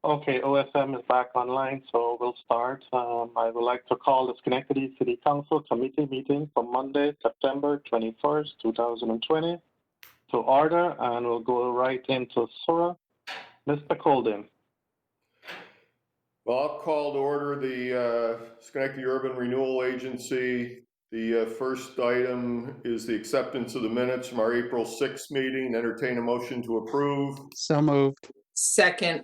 Okay, OSM is back online, so we'll start. I would like to call the Schenectady City Council Committee meeting for Monday, September 21st, 2020 to order, and we'll go right into SORA. Mr. Colden. Well, I'll call to order the Schenectady Urban Renewal Agency. The first item is the acceptance of the minutes from our April 6th meeting. Entertain a motion to approve. So moved. Second.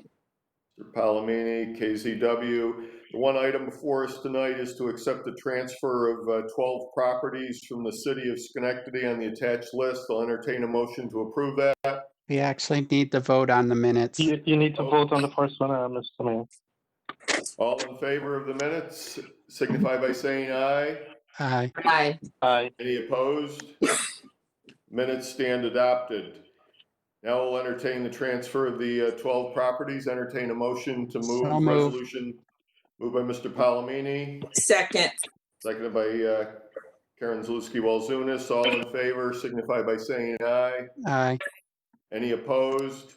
Mr. Palomini, KZW. The one item before us tonight is to accept the transfer of 12 properties from the city of Schenectady on the attached list. I'll entertain a motion to approve that. We actually need to vote on the minutes. You need to vote on the first one, Mr. Mayor. All in favor of the minutes, signify by saying aye. Aye. Aye. Aye. Any opposed? Minutes stand adopted. Now we'll entertain the transfer of the 12 properties. Entertain a motion to move So moved. resolution. Moved by Mr. Palomini, Second. seconded by Karen Zalewski-Walzunas. All in favor, signify by saying aye. Aye. Any opposed?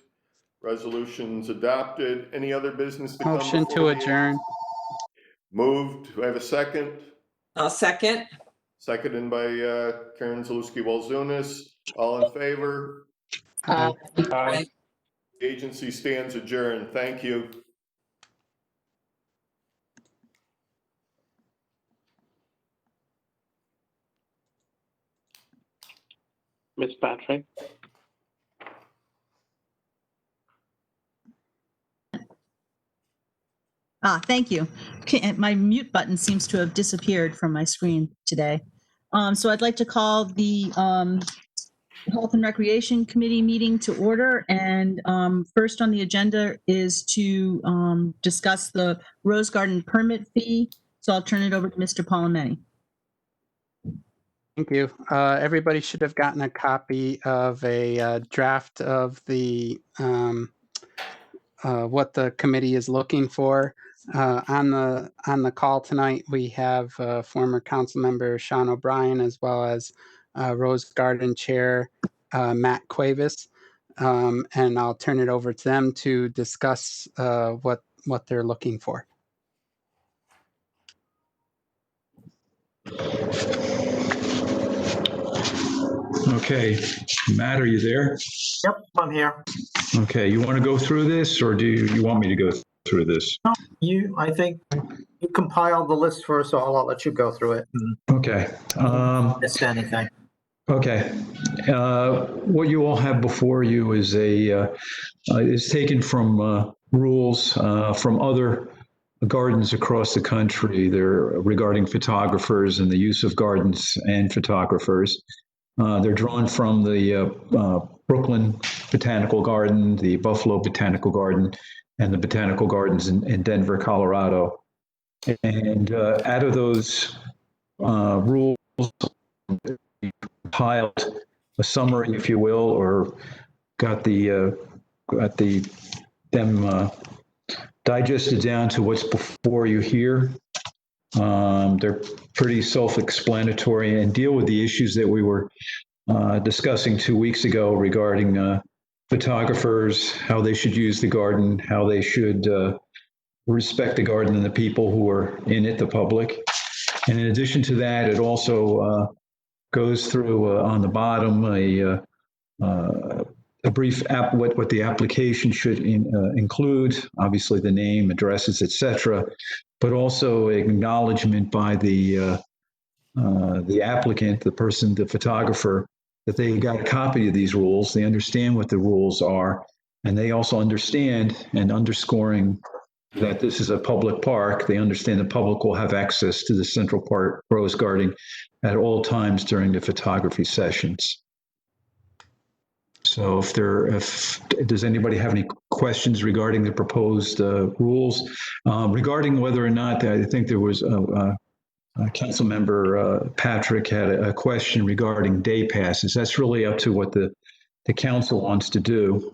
Resolution's adopted. Any other business to come Motion before to the- adjourn. Moved. Do I have a second? I'll second. Seconded by Karen Zalewski-Walzunas. All in favor? Aye. Aye. The agency stands adjourned. Thank you. Ms. Patrick. Thank you. Okay, my mute button seems to have disappeared from my screen today. So I'd like to call the Health and Recreation Committee meeting to order. And first on the agenda is to discuss the Rose Garden permit fee. So I'll turn it over to Mr. Palomini. Thank you. Everybody should have gotten a copy of a draft of the what the committee is looking for. On the call tonight, we have former council member Sean O'Brien, as well as Rose Garden Chair Matt Cuevas, and I'll turn it over to them to discuss what they're looking for. Okay, Matt, are you there? Yep, I'm here. Okay, you want to go through this, or do you want me to go through this? I think you compiled the list first, so I'll let you go through it and Okay. miss anything. Okay. What you all have before you is is taken from rules from other gardens across the country. They're regarding photographers and the use of gardens and photographers. They're drawn from the Brooklyn Botanical Garden, the Buffalo Botanical Garden, and the Botanical Gardens in Denver, Colorado. And out of those rules, compiled a summary, if you will, or got them digested down to what's before you here. They're pretty self-explanatory and deal with the issues that we were discussing 2 weeks ago regarding photographers, how they should use the garden, how they should respect the garden and the people who are in it, the public. And in addition to that, it also goes through on the bottom a brief what the application should include, obviously the name, addresses, etc., but also acknowledgement by the applicant, the person, the photographer, that they got a copy of these rules, they understand what the rules are, and they also understand, and underscoring that this is a public park, they understand the public will have access to the Central Park Rose Garden at all times during the photography sessions. So if does anybody have any questions regarding the proposed rules? Regarding whether or not, I think there was Council Member Patrick had a question regarding day passes. That's really up to what the council wants to do.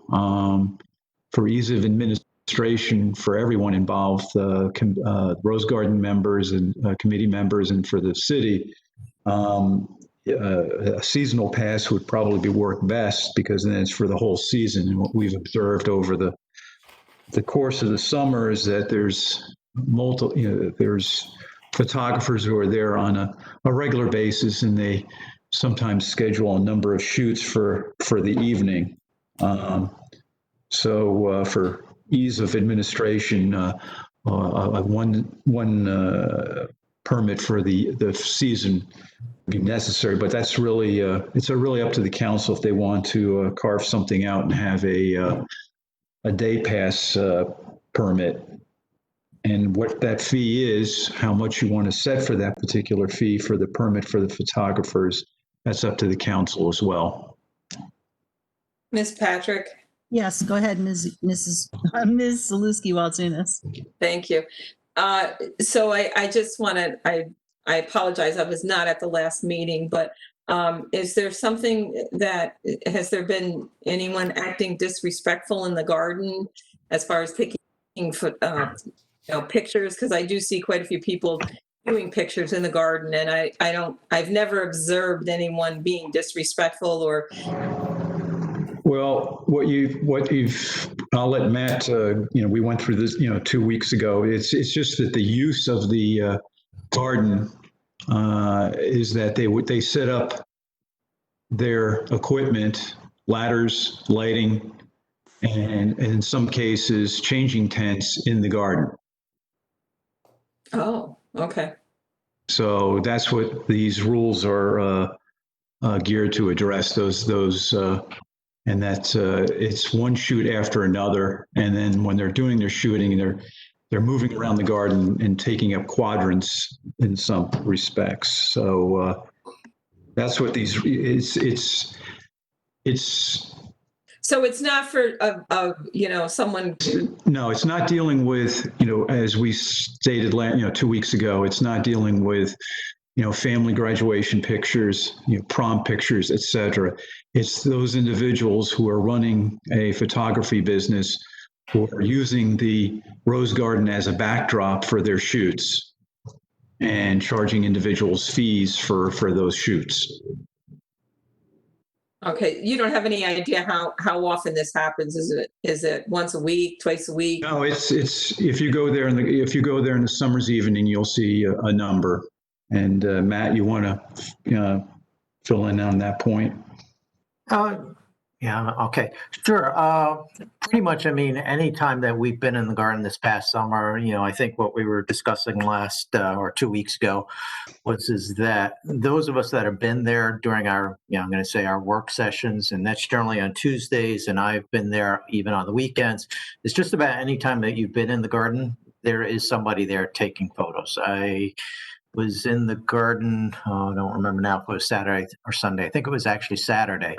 For ease of administration for everyone involved, Rose Garden members and committee members, and for the city, a seasonal pass would probably be work best, because then it's for the whole season. And what we've observed over the the course of the summer is that there's there's photographers who are there on a regular basis, and they sometimes schedule a number of shoots for the evening. So for ease of administration, one permit for the season would be necessary, but that's really it's really up to the council if they want to carve something out and have a day pass permit. And what that fee is, how much you want to set for that particular fee for the permit for the photographers, that's up to the council as well. Ms. Patrick? Yes, go ahead, Ms. Zaluski-Waltunis. Thank you. So I just wanted, I apologize, I was not at the last meeting, but is there something that, has there been anyone acting disrespectful in the garden as far as taking pictures? Because I do see quite a few people doing pictures in the garden, and I've never observed anyone being disrespectful or. Well, I'll let Matt, we went through this, 2 weeks ago. It's just that the use of the garden is that they set up their equipment, ladders, lighting, and in some cases, changing tents in the garden. Oh, okay. So that's what these rules are geared to address, those and that's it's one shoot after another, and then when they're doing their shooting, they're moving around the garden and taking up quadrants in some respects. So that's what these it's So it's not for someone. no, it's not dealing with, as we stated 2 weeks ago, it's not dealing with family graduation pictures, prom pictures, etc. It's those individuals who are running a photography business who are using the Rose Garden as a backdrop for their shoots and charging individuals fees for those shoots. Okay, you don't have any idea how often this happens? Is it once a week, twice a week? No, it's if you go there in the summer's evening, you'll see a number. And Matt, you want to fill in on that point? Yeah, okay, sure. Pretty much, I mean, any time that we've been in the garden this past summer, I think what we were discussing last or 2 weeks ago is that those of us that have been there during our, I'm going to say our work sessions, and that's generally on Tuesdays, and I've been there even on the weekends. It's just about any time that you've been in the garden, there is somebody there taking photos. I was in the garden, I don't remember now if it was Saturday or Sunday. I think it was actually Saturday.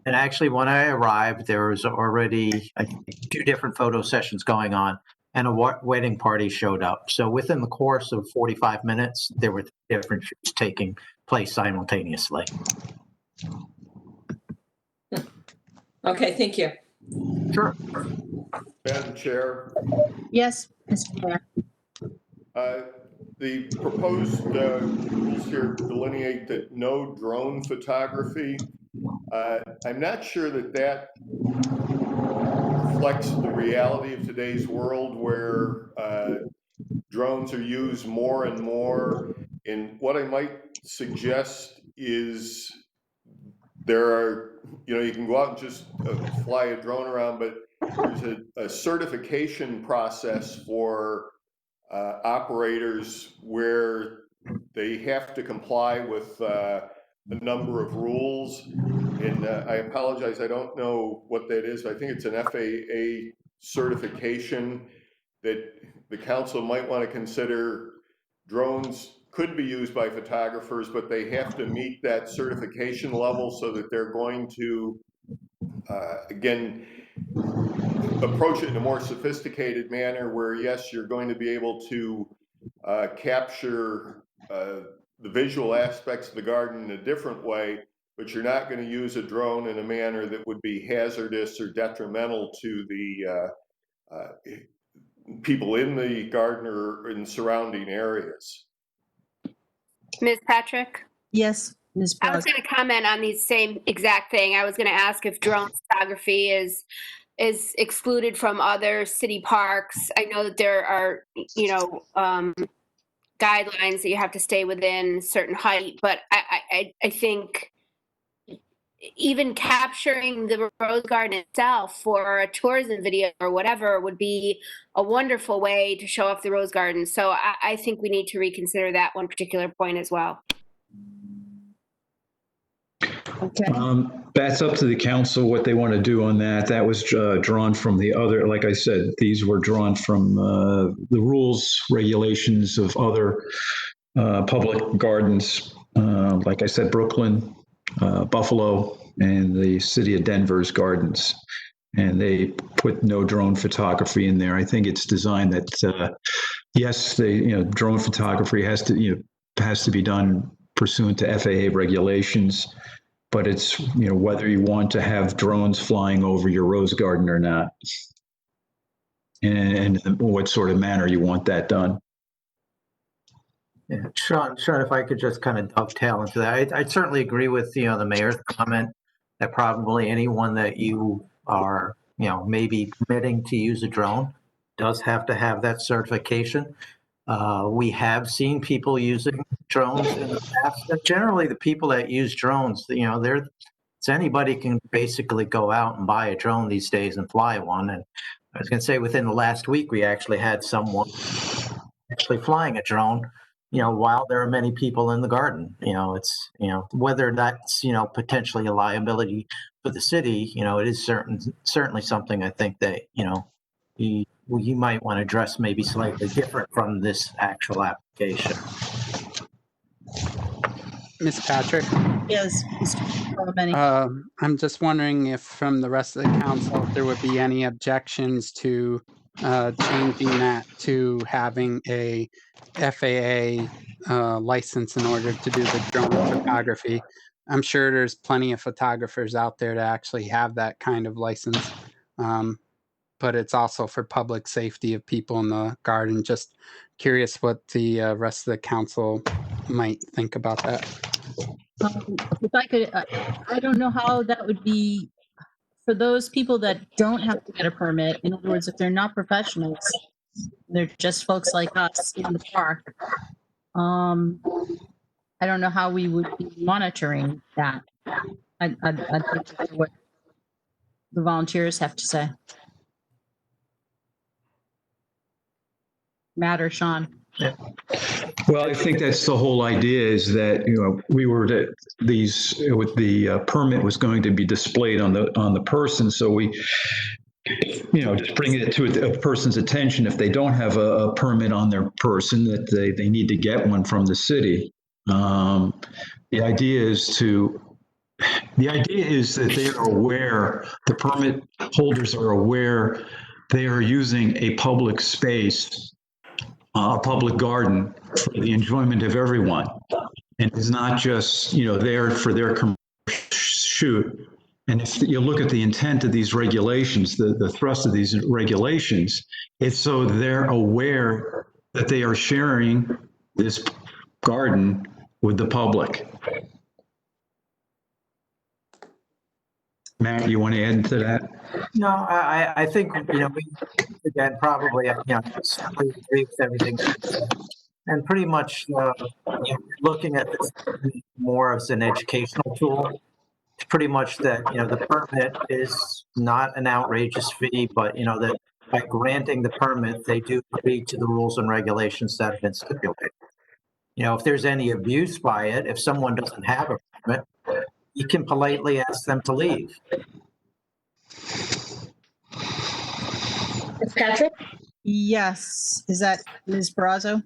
And actually, when I arrived, there was already, I think, 2 different photo sessions going on, and a wedding party showed up. So within the course of 45 minutes, there were different shoots taking place simultaneously. Okay, thank you. Sure. Madam Chair, Yes, Mr. Chair. the proposed rules here delineate that no drone photography. I'm not sure that reflects the reality of today's world, where drones are used more and more. And what I might suggest is there are, you can go out and just fly a drone around, but there's a certification process for operators where they have to comply with a number of rules. And I apologize, I don't know what that is. I think it's an FAA certification that the council might want to consider. Drones could be used by photographers, but they have to meet that certification level so that they're going to, again, approach it in a more sophisticated manner where, yes, you're going to be able to capture the visual aspects of the garden in a different way, but you're not going to use a drone in a manner that would be hazardous or detrimental to the people in the garden or in surrounding areas. Ms. Patrick? Yes, Ms. I was Bros. going to comment on the same exact thing. I was going to ask if drone photography is is excluded from other city parks. I know that there are, guidelines that you have to stay within a certain height, but I think even capturing the rose garden itself for a tourism video or whatever would be a wonderful way to show off the rose garden. So I think we need to reconsider that one particular point as well. Okay. That's up to the council what they want to do on that. That was drawn from the other, like I said, these were drawn from the rules, regulations of other public gardens. Like I said, Brooklyn, Buffalo, and the city of Denver's gardens. And they put no drone photography in there. I think it's designed that, yes, drone photography has to be done pursuant to FAA regulations. But it's, whether you want to have drones flying over your rose garden or not, and what sort of manner you want that done. Yeah, Sean, if I could just kind of dovetail into that, I certainly agree with, the mayor's comment that probably anyone that you are, maybe permitting to use a drone does have to have that certification. We have seen people using drones in the past. And generally, the people that use drones, anybody can basically go out and buy a drone these days and fly one. And I was going to say, within the last week, we actually had someone actually flying a drone. While there are many people in the garden, it's whether that's potentially a liability for the city. It is certainly something I think that you might want to address maybe slightly different from this actual application. Ms. Patrick, Yes, Mr. Benny. I'm just wondering if from the rest of the council, if there would be any objections to changing that to having a FAA license in order to do the drone photography. I'm sure there's plenty of photographers out there to actually have that kind of license. But it's also for public safety of people in the garden. Just curious what the rest of the council might think about that. If I could, I don't know how that would be for those people that don't have to get a permit. In other words, if they're not professionals, they're just folks like us in the park. I don't know how we would be monitoring that. I'd like to hear what the volunteers have to say. Matt or Sean? Well, I think that's the whole idea is that, we were the permit was going to be displayed on the person. So we, just bring it to a person's attention if they don't have a permit on their person that they need to get one from the city. The idea is that they are aware, the permit holders are aware they are using a public space, a public garden for the enjoyment of everyone. And it's not just, there for their commercial shoot. And if you look at the intent of these regulations, the thrust of these regulations, it's so they're aware that they are sharing this garden with the public. Matt, you want to add to that? No, I think, we, again, probably, certainly agree with everything. And pretty much looking at this more as an educational tool. It's pretty much that, the permit is not an outrageous fee, but, that by granting the permit, they do agree to the rules and regulations that have been stipulated. If there's any abuse by it, if someone doesn't have a permit, you can politely ask them to leave. Ms. Patrick? Yes. Is that Ms. Barrazo?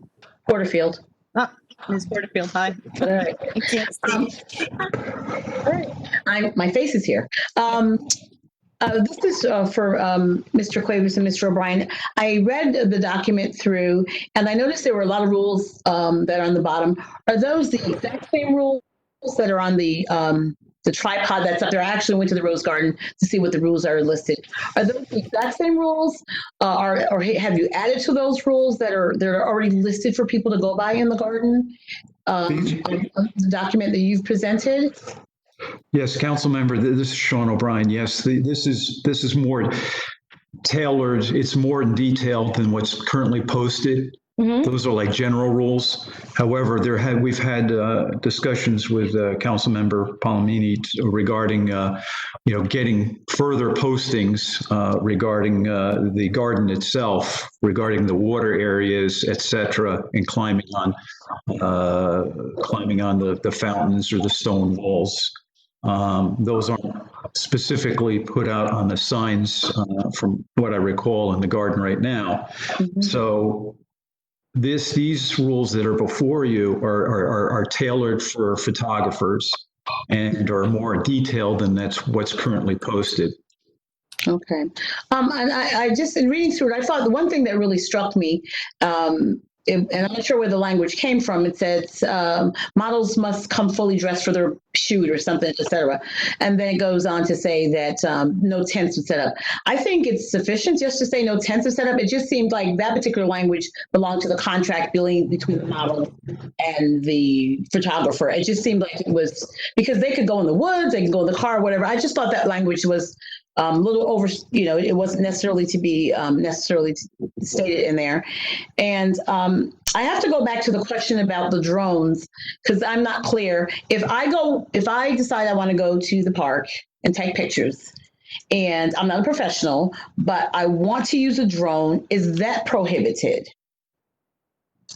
Porterfield. Ah, Ms. Porterfield, hi. All right. I can't see. All right. My face is here. This is for Mr. Cuevas and Mr. O'Brien. I read the document through, and I noticed there were a lot of rules that are on the bottom. Are those the exact same rules that are on the tripod that's up there? I actually went to the Rose Garden to see what the rules are listed. Are those the exact same rules, or have you added to those rules that are already listed for people to go by in the garden? The document that you've presented. Yes, council member, this is Sean O'Brien. Yes, this is more tailored. It's more in detail than what's currently posted. Mhm. Those are like general rules. However, we've had discussions with Councilmember Palomini regarding, getting further postings regarding the garden itself, regarding the water areas, et cetera, and climbing on the fountains or the stone walls. Those aren't specifically put out on the signs from what I recall in the garden right now. Mhm. So these rules that are before you are tailored for photographers and are more detailed than what's currently posted. Okay. And I just, in reading through it, I thought the one thing that really struck me, and I'm not sure where the language came from. It says models must come fully dressed for their shoot or something, et cetera. And then it goes on to say that no tents would set up. I think it's sufficient just to say no tents are set up. It just seemed like that particular language belonged to the contract billing between the model and the photographer. It just seemed like it was, because they could go in the woods, they can go in the car, whatever. I just thought that language was a little over, it wasn't necessarily to be necessarily stated in there. And I have to go back to the question about the drones, because I'm not clear. If I decide I want to go to the park and take pictures, and I'm not a professional, but I want to use a drone, is that prohibited?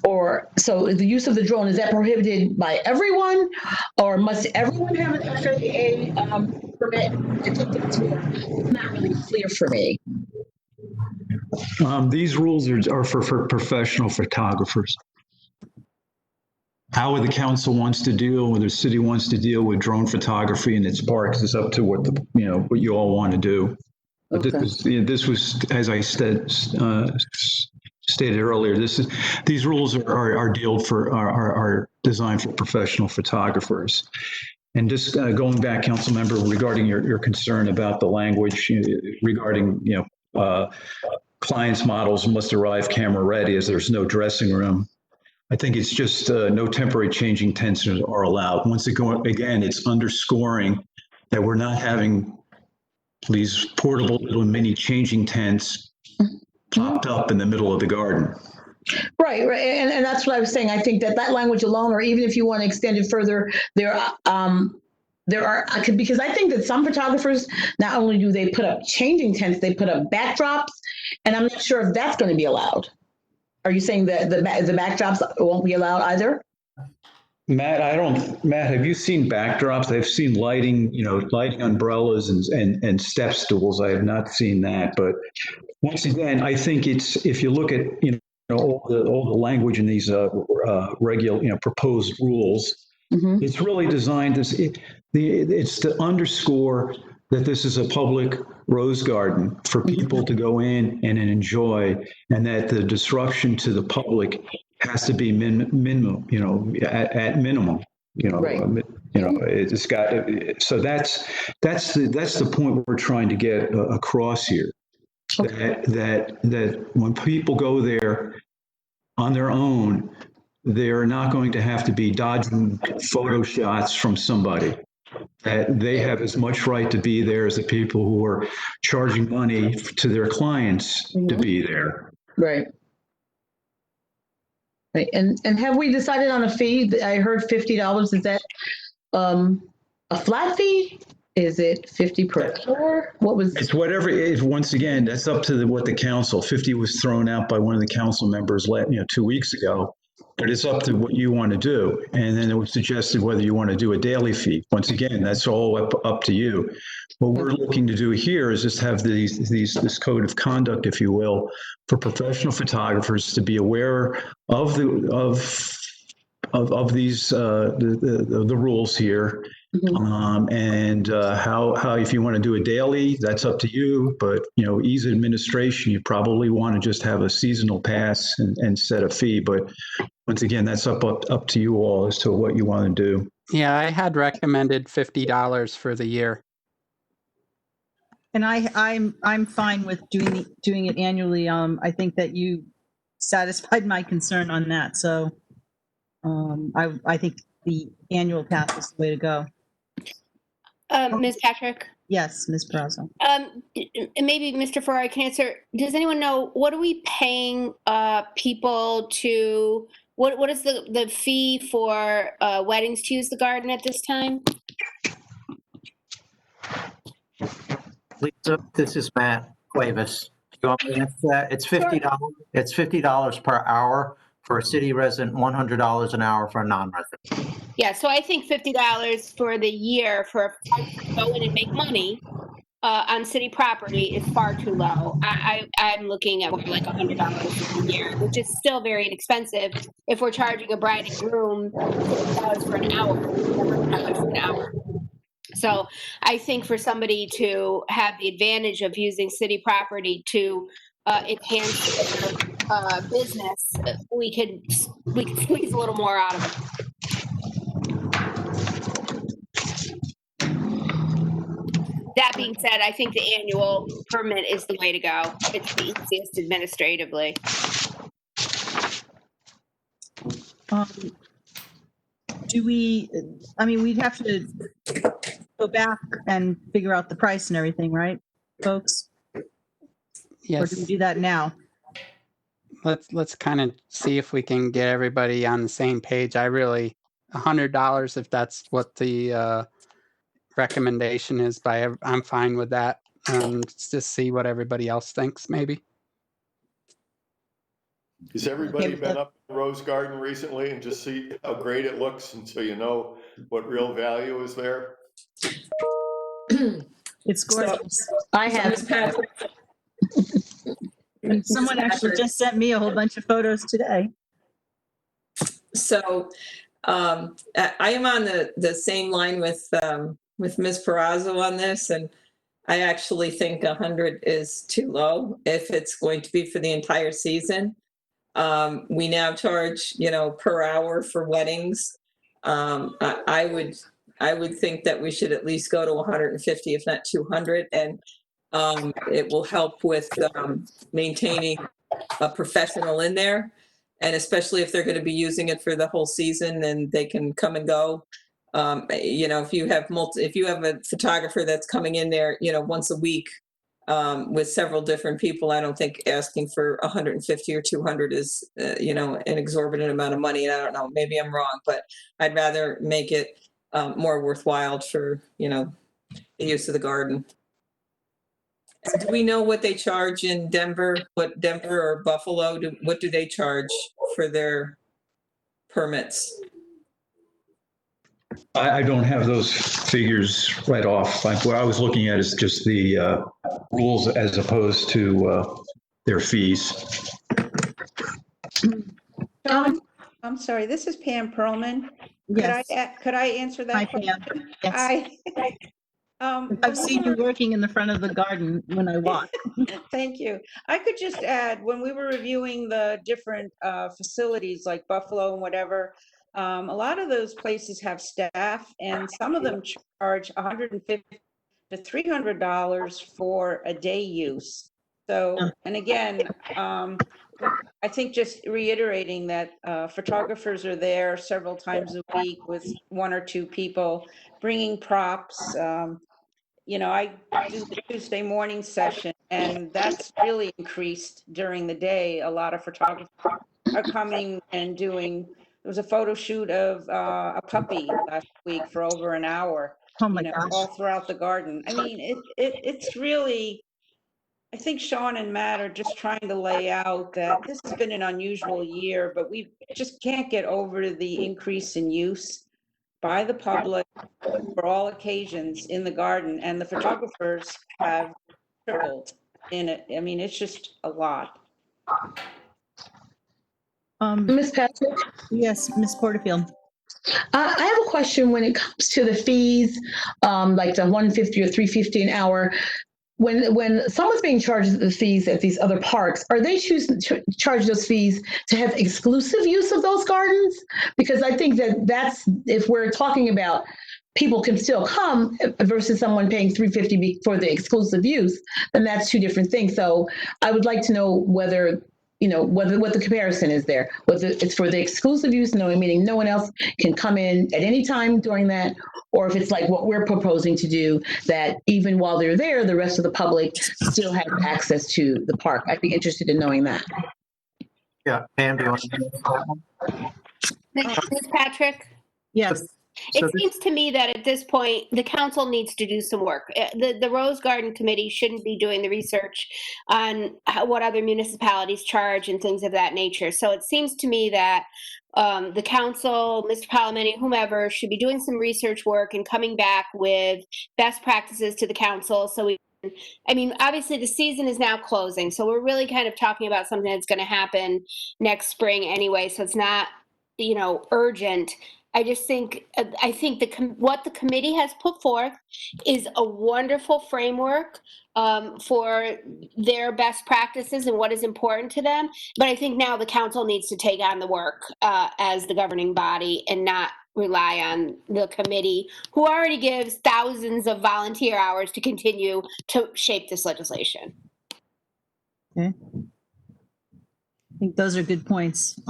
Or so the use of the drone, is that prohibited by everyone, or must everyone have an FAA permit? I think that's where it's not really clear for me. These rules are for professional photographers. How the council wants to deal, or the city wants to deal with drone photography in its parks is up to what you all want to do. But Okay. this was, as I stated earlier, these rules are designed for professional photographers. And just going back, council member, regarding your concern about the language regarding clients' models must arrive camera ready as there's no dressing room. I think it's just no temporary changing tents are allowed. Once again, it's underscoring that we're not having these portable little mini changing tents popped up in the middle of the garden. Right. And that's what I was saying. I think that language alone, or even if you want to extend it further, because I think that some photographers, not only do they put up changing tents, they put up backdrops, and I'm not sure if that's going to be allowed. Are you saying that the backdrops won't be allowed either? Matt, have you seen backdrops? I've seen lighting umbrellas and step stools. I have not seen that. But once again, I think if you look at, all the language in these regular, proposed rules, Mm-hmm. it's really designed it's to underscore that this is a public rose garden for people to go in and enjoy, and that the disruption to the public has to be minimum, at minimum, Right. It's got, so that's the point we're trying to get across here. Okay. That when people go there on their own, they're not going to have to be dodging photo shots from somebody. That they have as much right to be there as the people who are charging money to their clients to be there. Right. Right. And have we decided on a fee? I heard $50. Is that a flat fee? Is it 50 per hour? What was? It's whatever. Once again, that's up to what the council. 50 was thrown out by one of the council members 2 weeks ago. But it's up to what you want to do. And then it was suggested whether you want to do a daily fee. Once again, that's all up to you. What we're looking to do here is just have this code of conduct, if you will, for professional photographers to be aware of these the rules here. And how if you want to do a daily, that's up to you. But ease of administration, you probably want to just have a seasonal pass and set a fee. But once again, that's up to you all as to what you want to do. Yeah, I had recommended $50 for the year. And I'm fine with doing it annually. I think that you satisfied my concern on that. So I think the annual pass is the way to go. Ms. Patrick? Yes, Ms. Brazo. Maybe Mr. Ferrari can answer. Does anyone know what are we paying people to? What is the fee for weddings to use the garden at this time? Lisa, this is Matt Cuevas. You want me to answer that? It's $50. It's $50 per hour for a city resident, $100 an hour for a non-resident. Yeah, so I think $50 for the year for a photographer to go in and make money on city property is far too low. I'm looking at more like $100 a year, which is still very inexpensive if we're charging a bride and groom $50 for an hour, $100 for an hour. So I think for somebody to have the advantage of using city property to enhance their business, we could squeeze a little more out of it. That being said, I think the annual permit is the way to go. It's the easiest administratively. We'd have to go back and figure out the price and everything, right, folks? Or Yes. do we do that now? Let's kind of see if we can get everybody on the same page. $100, if that's what the recommendation is I'm fine with that. Just see what everybody else thinks, maybe. Has everybody been up in Rose Garden recently and just see how great it looks, and so you know what real value is there? It's gorgeous. I So, have, Ms. Patrick, Someone actually just sent me a whole bunch of photos today. So I am on the same line with Ms. Perazzo on this, and I actually think 100 is too low if it's going to be for the entire season. We now charge, per hour for weddings. I would think that we should at least go to 150, if not 200, and it will help with maintaining a professional in there. And especially if they're going to be using it for the whole season, and they can come and go. If you have a photographer that's coming in there, once a week with several different people, I don't think asking for 150 or 200 is, an exorbitant amount of money. And I don't know, maybe I'm wrong, but I'd rather make it more worthwhile for, the use of the garden. And do we know what they charge in Denver? What Denver or Buffalo, what do they charge for their permits? I don't have those figures right off. Like what I was looking at is just the rules as opposed to their fees. I'm sorry, this is Pam Perlman. Yes. Could I answer that Hi, question? Pam. Yes. I've seen you working in the front of the garden when I walk. Thank you. I could just add, when we were reviewing the different facilities like Buffalo and whatever, a lot of those places have staff, and some of them charge $150 to $300 for a day use. So, and again, I think just reiterating that photographers are there several times a week with one or two people bringing props. I do the Tuesday morning session, and that's really increased during the day. A lot of photographers are coming and doing, there was a photo shoot of a puppy last week for over an hour, Oh my gosh. all throughout the garden. I mean, it's really, I think Sean and Matt are just trying to lay out that this has been an unusual year, but we just can't get over the increase in use by the public for all occasions in the garden, and the photographers have tripled in it. I mean, it's just a lot. Ms. Patrick, Yes, Ms. Porterfield. I have a question when it comes to the fees, like the 150 or 350 an hour. When someone's being charged the fees at these other parks, are they choosing to charge those fees to have exclusive use of those gardens? Because I think that's, if we're talking about people can still come versus someone paying $350 for the exclusive use, then that's two different things. So I would like to know whether, what the comparison is there, whether it's for the exclusive use, meaning no one else can come in at any time during that, or if it's like what we're proposing to do, that even while they're there, the rest of the public still has access to the park. I'd be interested in knowing that. Yeah, Pam, do you want to answer that one? Ms. Patrick? Yes. It So this- seems to me that at this point, the council needs to do some work. The Rose Garden Committee shouldn't be doing the research on what other municipalities charge and things of that nature. So it seems to me that the council, Mr. Palomini, whomever, should be doing some research work and coming back with best practices to the council. So obviously the season is now closing, so we're really kind of talking about something that's going to happen next spring anyway. So it's not, urgent. I just think, what the committee has put forth is a wonderful framework for their best practices and what is important to them. But I think now the council needs to take on the work as the governing body and not rely on the committee, who already gives thousands of volunteer hours to continue to shape this legislation. Okay. I think those are good points.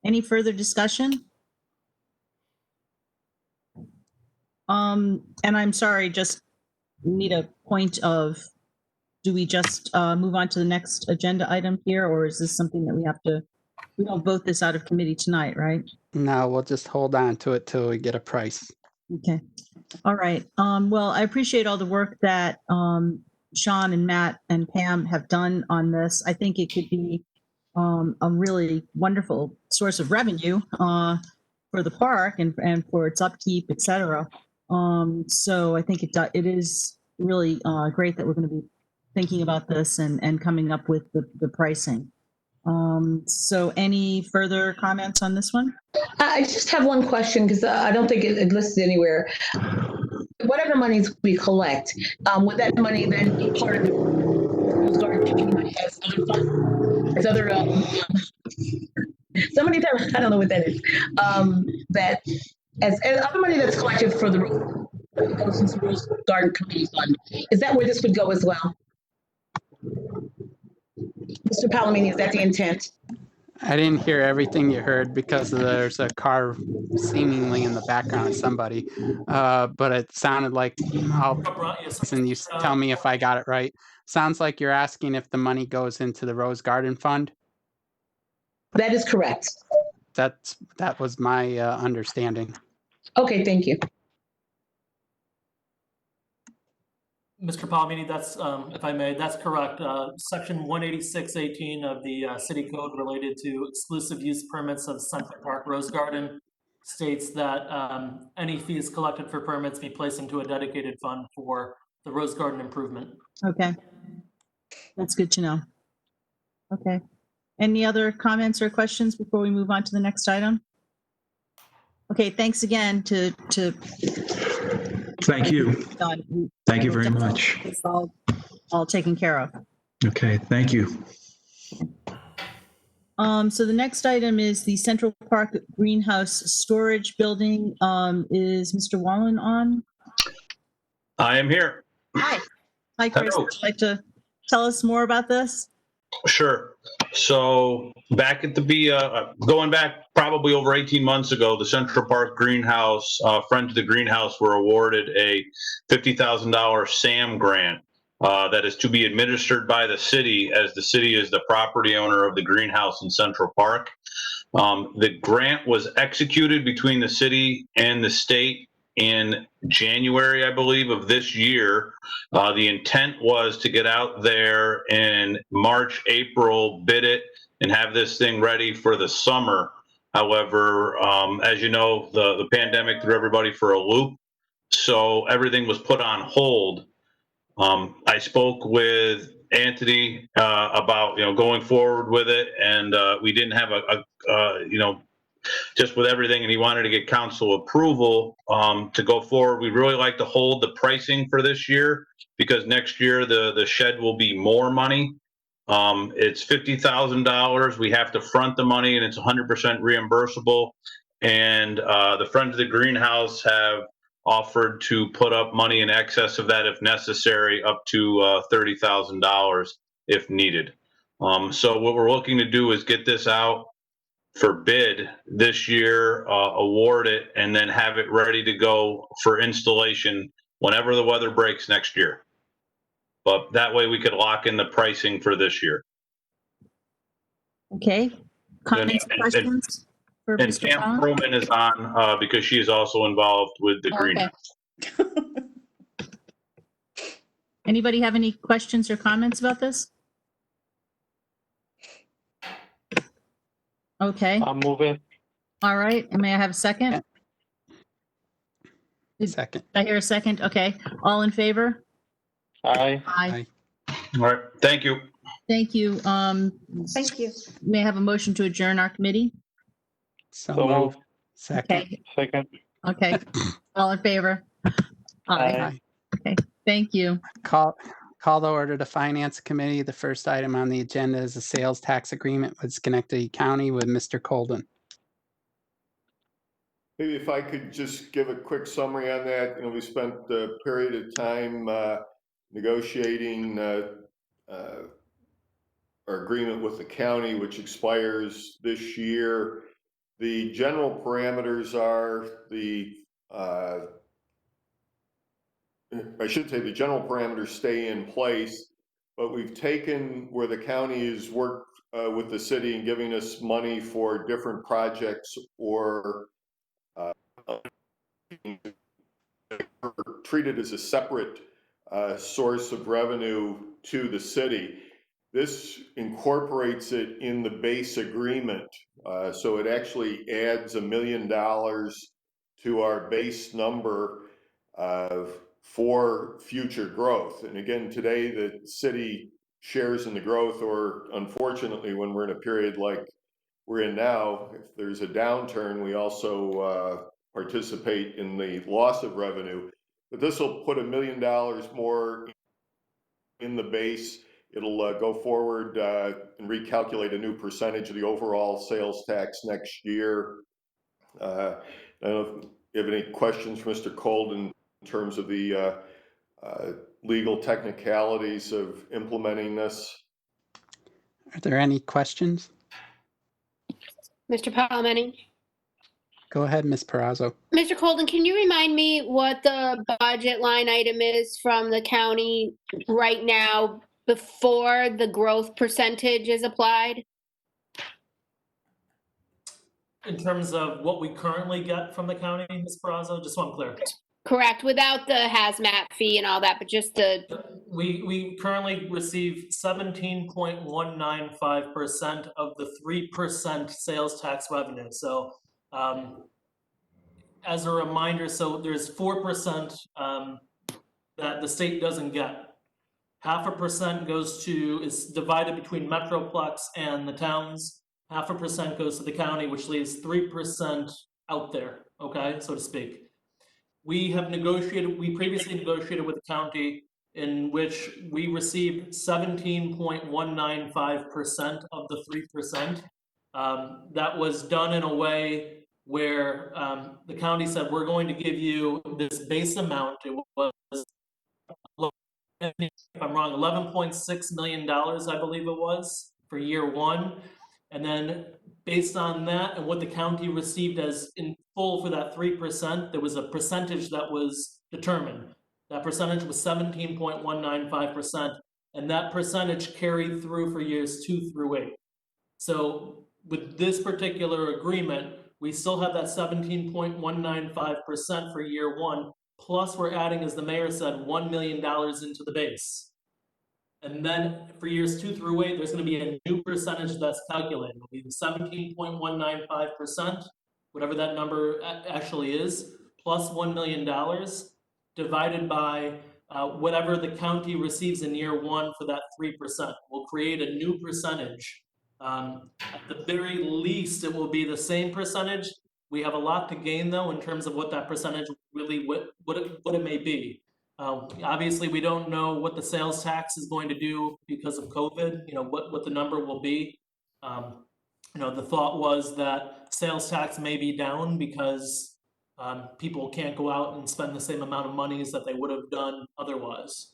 Any further discussion? And I'm sorry, just need a point of, do we just move on to the next agenda item here, or is this something that we don't vote this out of committee tonight, right? No, we'll just hold on to it till we get a price. Okay. All right. Well, I appreciate all the work that Sean and Matt and Pam have done on this. I think it could be a really wonderful source of revenue for the park and for its upkeep, et cetera. So I think it is really great that we're going to be thinking about this and coming up with the pricing. So any further comments on this one? I just have one question, because I don't think it listed anywhere. Whatever monies we collect, would that money then be part of the Rose Garden Committee as other funds, as other somebody tell, I don't know what that is. That as other money that's collected for the Rose Garden Committee Fund, is that where this would go as well? Mr. Palomini, is that the intent? I didn't hear everything you heard because there's a car seemingly in the background of somebody. But it sounded like, and you tell me if I got it right. Sounds like you're asking if the money goes into the Rose Garden Fund. That is correct. That was my understanding. Okay, thank you. Mr. Palomini, that's, if I may, that's correct. Section 18618 of the city code related to exclusive use permits of Central Park Rose Garden states that any fees collected for permits be placed into a dedicated fund for the Rose Garden improvement. Okay. That's good to know. Okay. Any other comments or questions before we move on to the next item? Okay, thanks again to Thank you. Don. Thank you very much. It's all taken care of. Okay, thank you. So the next item is the Central Park Greenhouse Storage Building. Is Mr. Wallen on? I am here. Hi. Hi, Chris. Hello. Would you like to tell us more about this? Sure. So back at going back probably over 18 months ago, the Central Park Greenhouse, Friends of the Greenhouse were awarded a $50,000 SAM grant that is to be administered by the city, as the city is the property owner of the greenhouse in Central Park. The grant was executed between the city and the state in January, I believe, of this year. The intent was to get out there in March, April, bid it, and have this thing ready for the summer. However, as you know, the pandemic threw everybody for a loop, so everything was put on hold. I spoke with Anthony about going forward with it, and we didn't have just with everything, and he wanted to get council approval to go forward. We'd really like to hold the pricing for this year, because next year the shed will be more money. It's $50,000. We have to front the money, and it's 100% reimbursable. And the Friends of the Greenhouse have offered to put up money in excess of that if necessary, up to $30,000 if needed. So what we're looking to do is get this out for bid this year, award it, and then have it ready to go for installation whenever the weather breaks next year. But that way we could lock in the pricing for this year. Okay. Comments, And- questions for And Mr. Pam Fallon? Perlman is on, because she is also involved with the greenhouse. Anybody have any questions or comments about this? Okay, I'm moving. all right. And may I have a second? Second. I hear a second. Okay, all in favor? Aye. Aye. All right, thank you. Thank you. Thank you. May I have a motion to adjourn our committee? So So moved. moved. Second. Okay, Second. okay. All in favor? Aye. Aye. Thank you. Call to order the Finance Committee. The first item on the agenda is a sales tax agreement with Schenectady County with Mr. Colden. Maybe if I could just give a quick summary on that. We spent a period of time negotiating our agreement with the county, which expires this year. The general parameters are I should say the general parameters stay in place, but we've taken where the county has worked with the city and giving us money for different projects or treated as a separate source of revenue to the city. This incorporates it in the base agreement. So it actually adds $1 million to our base number for future growth. And again, today the city shares in the growth, or unfortunately, when we're in a period like we're in now, if there's a downturn, we also participate in the loss of revenue. But this will put $1 million more in the base. It'll go forward and recalculate a new percentage of the overall sales tax next year. I don't know if you have any questions for Mr. Colden in terms of the legal technicalities of implementing this. Are there any questions? Mr. Palomeni? Go ahead, Ms. Perazzo. Mr. Colden, can you remind me what the budget line item is from the county right now before the growth percentage is applied? In terms of what we currently get from the county, Ms. Barrazo, just so I'm clear. Correct, without the hazmat fee and all that, but just the, We currently receive 17.195% of the 3% sales tax revenue. So as a reminder, so there's 4% that the state doesn't get. 0.5% is divided between Metroplex and the towns. 0.5% goes to the county, which leaves 3% out there, okay, so to speak. We previously negotiated with the county in which we received 17.195% of the 3%. That was done in a way where the county said, we're going to give you this base amount. It was, if I'm wrong, $11.6 million, I believe it was, for year one. And then based on that and what the county received as in full for that 3%, there was a percentage that was determined. That percentage was 17.195%, and that percentage carried through for years 2 through 8. So with this particular agreement, we still have that 17.195% for year one, plus we're adding, as the mayor said, $1 million into the base. And then for years 2 through 8, there's going to be a new percentage that's calculated. It'll be 17.195%, whatever that number actually is, plus $1 million, divided by whatever the county receives in year one for that 3%. We'll create a new percentage. At the very least, it will be the same percentage. We have a lot to gain, though, in terms of what that percentage really, what it may be. Obviously, we don't know what the sales tax is going to do because of COVID, what the number will be. The thought was that sales tax may be down because people can't go out and spend the same amount of monies that they would have done otherwise.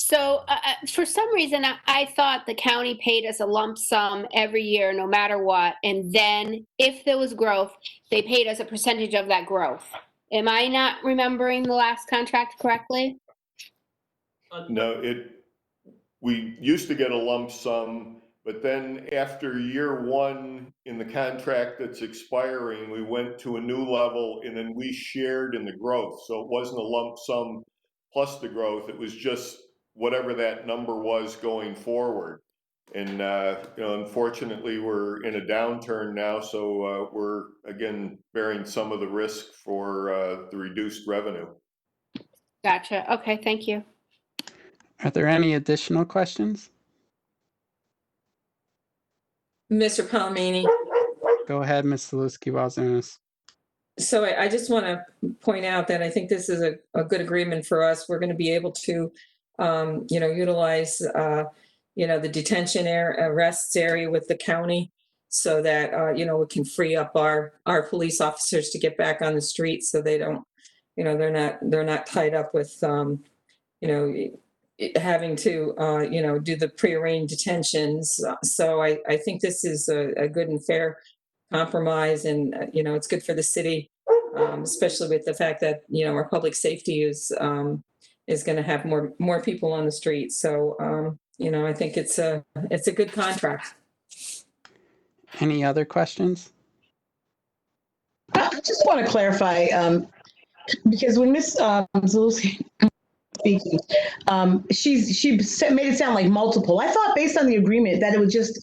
So for some reason, I thought the county paid us a lump sum every year, no matter what. And then if there was growth, they paid us a percentage of that growth. Am I not remembering the last contract correctly? No, we used to get a lump sum, but then after year one in the contract that's expiring, we went to a new level and then we shared in the growth. So it wasn't a lump sum plus the growth, it was just whatever that number was going forward. And, unfortunately, we're in a downturn now, so we're, again, bearing some of the risk for the reduced revenue. Gotcha. Okay, thank you. Are there any additional questions? Mr. Palomini? Go ahead, Ms. Zaluski-Walzunas. So I just want to point out that I think this is a good agreement for us. We're going to be able to, utilize, the detention arrests area with the county so that, we can free up our police officers to get back on the street so they don't, they're not tied up with, having to, do the prearranged detentions. So I think this is a good and fair compromise, and it's good for the city, especially with the fact that our public safety is going to have more people on the street. So I think it's a good contract. Any other questions? I just want to clarify, because when Ms. Zaluski speaking, she made it sound like multiple. I thought based on the agreement that it would just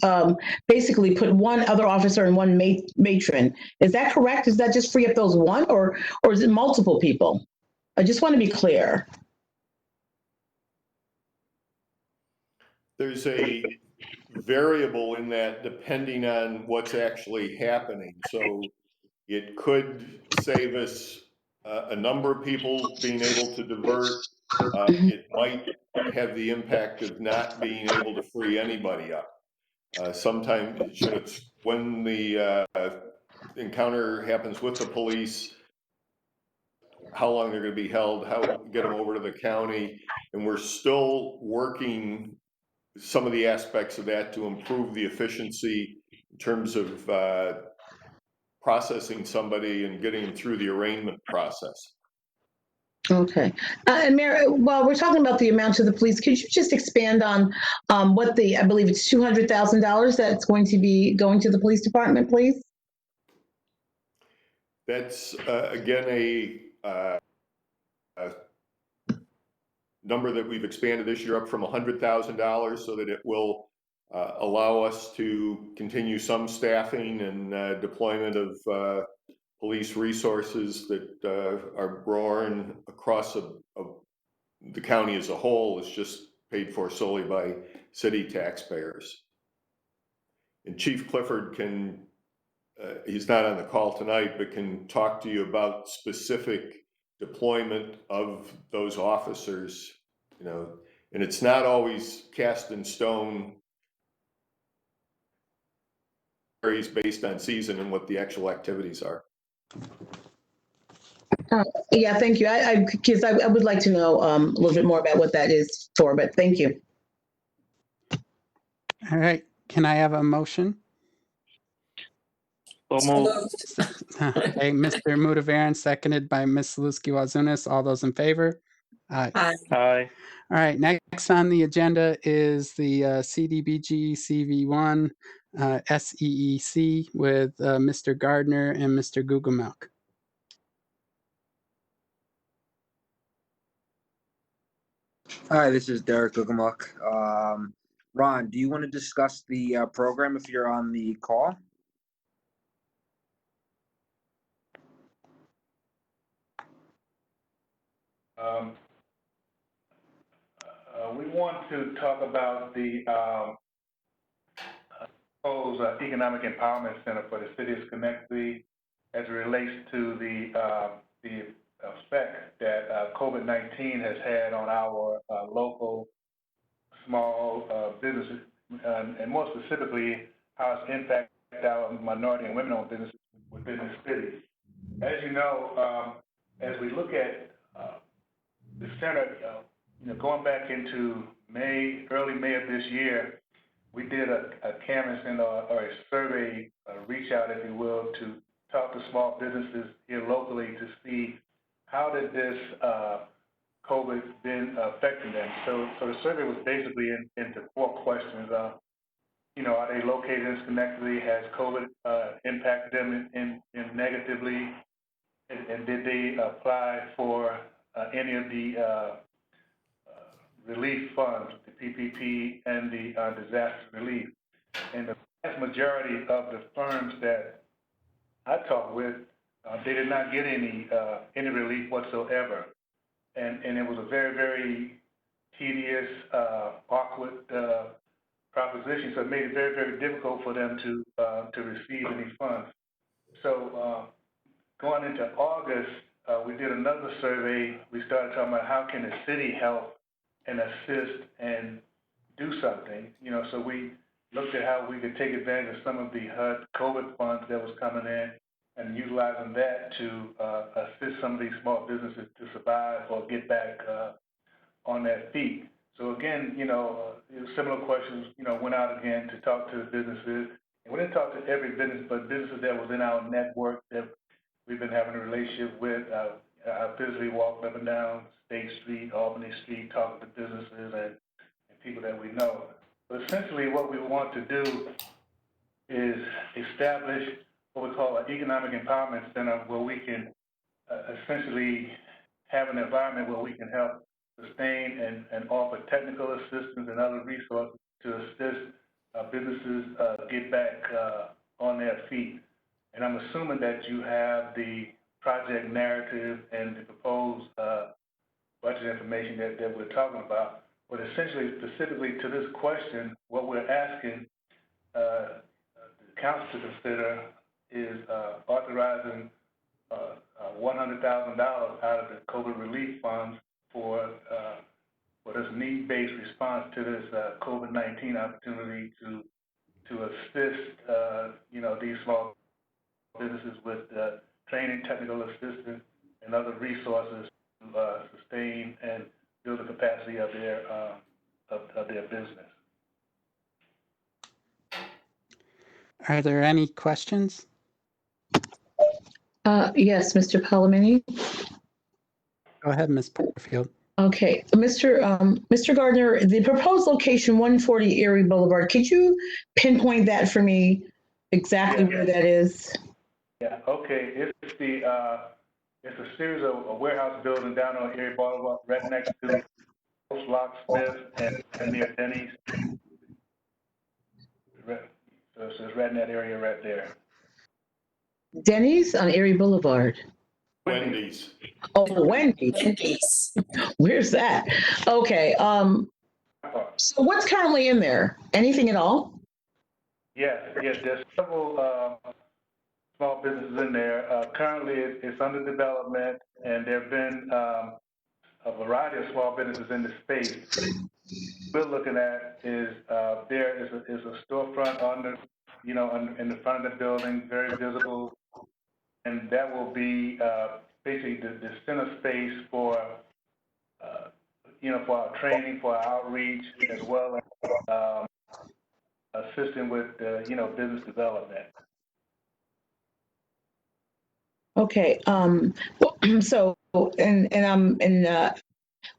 basically put one other officer and one matron. Is that correct? Does that just free up those one, or is it multiple people? I just want to be clear. There's a variable in that depending on what's actually happening. So it could save us a number of people being able to divert. It might have the impact of not being able to free anybody up. Sometimes it's when the encounter happens with the police, how long they're going to be held, how get them over to the county, and we're still working some of the aspects of that to improve the efficiency in terms of processing somebody and getting them through the arraignment process. Okay. And Mayor, while we're talking about the amount to the police, could you just expand on what I believe it's $200,000 that's going to be going to the police department, please? That's, again, a number that we've expanded this year up from $100,000 so that it will allow us to continue some staffing and deployment of police resources that are borne across the county as a whole. Is just paid for solely by city taxpayers. And Chief Clifford can, he's not on the call tonight, but can talk to you about specific deployment of those officers, and it's not always cast in stone. Varies based on season and what the actual activities are. Yeah, thank you. Because I would like to know a little bit more about what that is for, but thank you. All right. Can I have a motion? So moved. Okay, Mr. Mudavaren, seconded by Ms. Zaluski-Walzunas. All those in favor? Aye. Aye. All right, next on the agenda is the CDBG CV1 SEEC with Mr. Gardner and Mr. Gugelmelk. Hi, this is Derek Gugelmelk. Ron, do you want to discuss the program if you're on the call? We want to talk about the proposed Economic Empowerment Center for the City of Schenectady as it relates to the effect that COVID-19 has had on our local small businesses, and more specifically, how it's impacted our minority and women-owned businesses within the city. As you know, as we look at the center, going back into May, early May of this year, we did a canvassing or a survey, reach out, if you will, to talk to small businesses here locally to see how did this COVID been affecting them. So the survey was basically into 4 questions. Are they located in Schenectady? Has COVID impacted them in negatively? And did they apply for any of the relief funds, the PPP and the disaster relief? And the vast majority of the firms that I talked with, they did not get any relief whatsoever. And it was a very, very tedious, awkward proposition. So it made it very, very difficult for them to receive any funds. So going into August, we did another survey. We started talking about how can the city help and assist and do something. So we looked at how we could take advantage of some of the HUD COVID funds that was coming in and utilizing that to assist some of these small businesses to survive or get back on their feet. So again, similar questions, went out again to talk to the businesses. And we didn't talk to every business, but businesses that was in our network that we've been having a relationship with. I physically walked up and down State Street, Albany Street, talking to businesses and people that we know. But essentially what we want to do is establish what we call an economic empowerment center where we can essentially have an environment where we can help sustain and offer technical assistance and other resources to assist businesses get back on their feet. And I'm assuming that you have the project narrative and the proposed budget information that we're talking about. But essentially, specifically to this question, what we're asking the council to consider is authorizing $100,000 out of the COVID relief funds for this need-based response to this COVID-19 opportunity to assist these small businesses with training, technical assistance, and other resources to sustain and build the capacity of their business. Are there any questions? Yes, Mr. Palomini. Go ahead, Ms. Porterfield. Okay, Mr. Gardner, the proposed location, 140 Erie Boulevard, could you pinpoint that for me, exactly where that is? Yeah, okay, it's a series of warehouse buildings down on Erie Boulevard, right next to Locksmith and near Denny's. So it's right in that area right there. Denny's on Erie Boulevard. Wendy's. Oh, Wendy's. Where's that? Okay. So what's currently in there? Anything at all? Yes, there's several small businesses in there. Currently, it's under development, and there have been a variety of small businesses in the space. What we're looking at is there is a storefront in the front of the building, very visible, and that will be basically the center space for for our training, for our outreach, as well as assisting with business development. Okay. So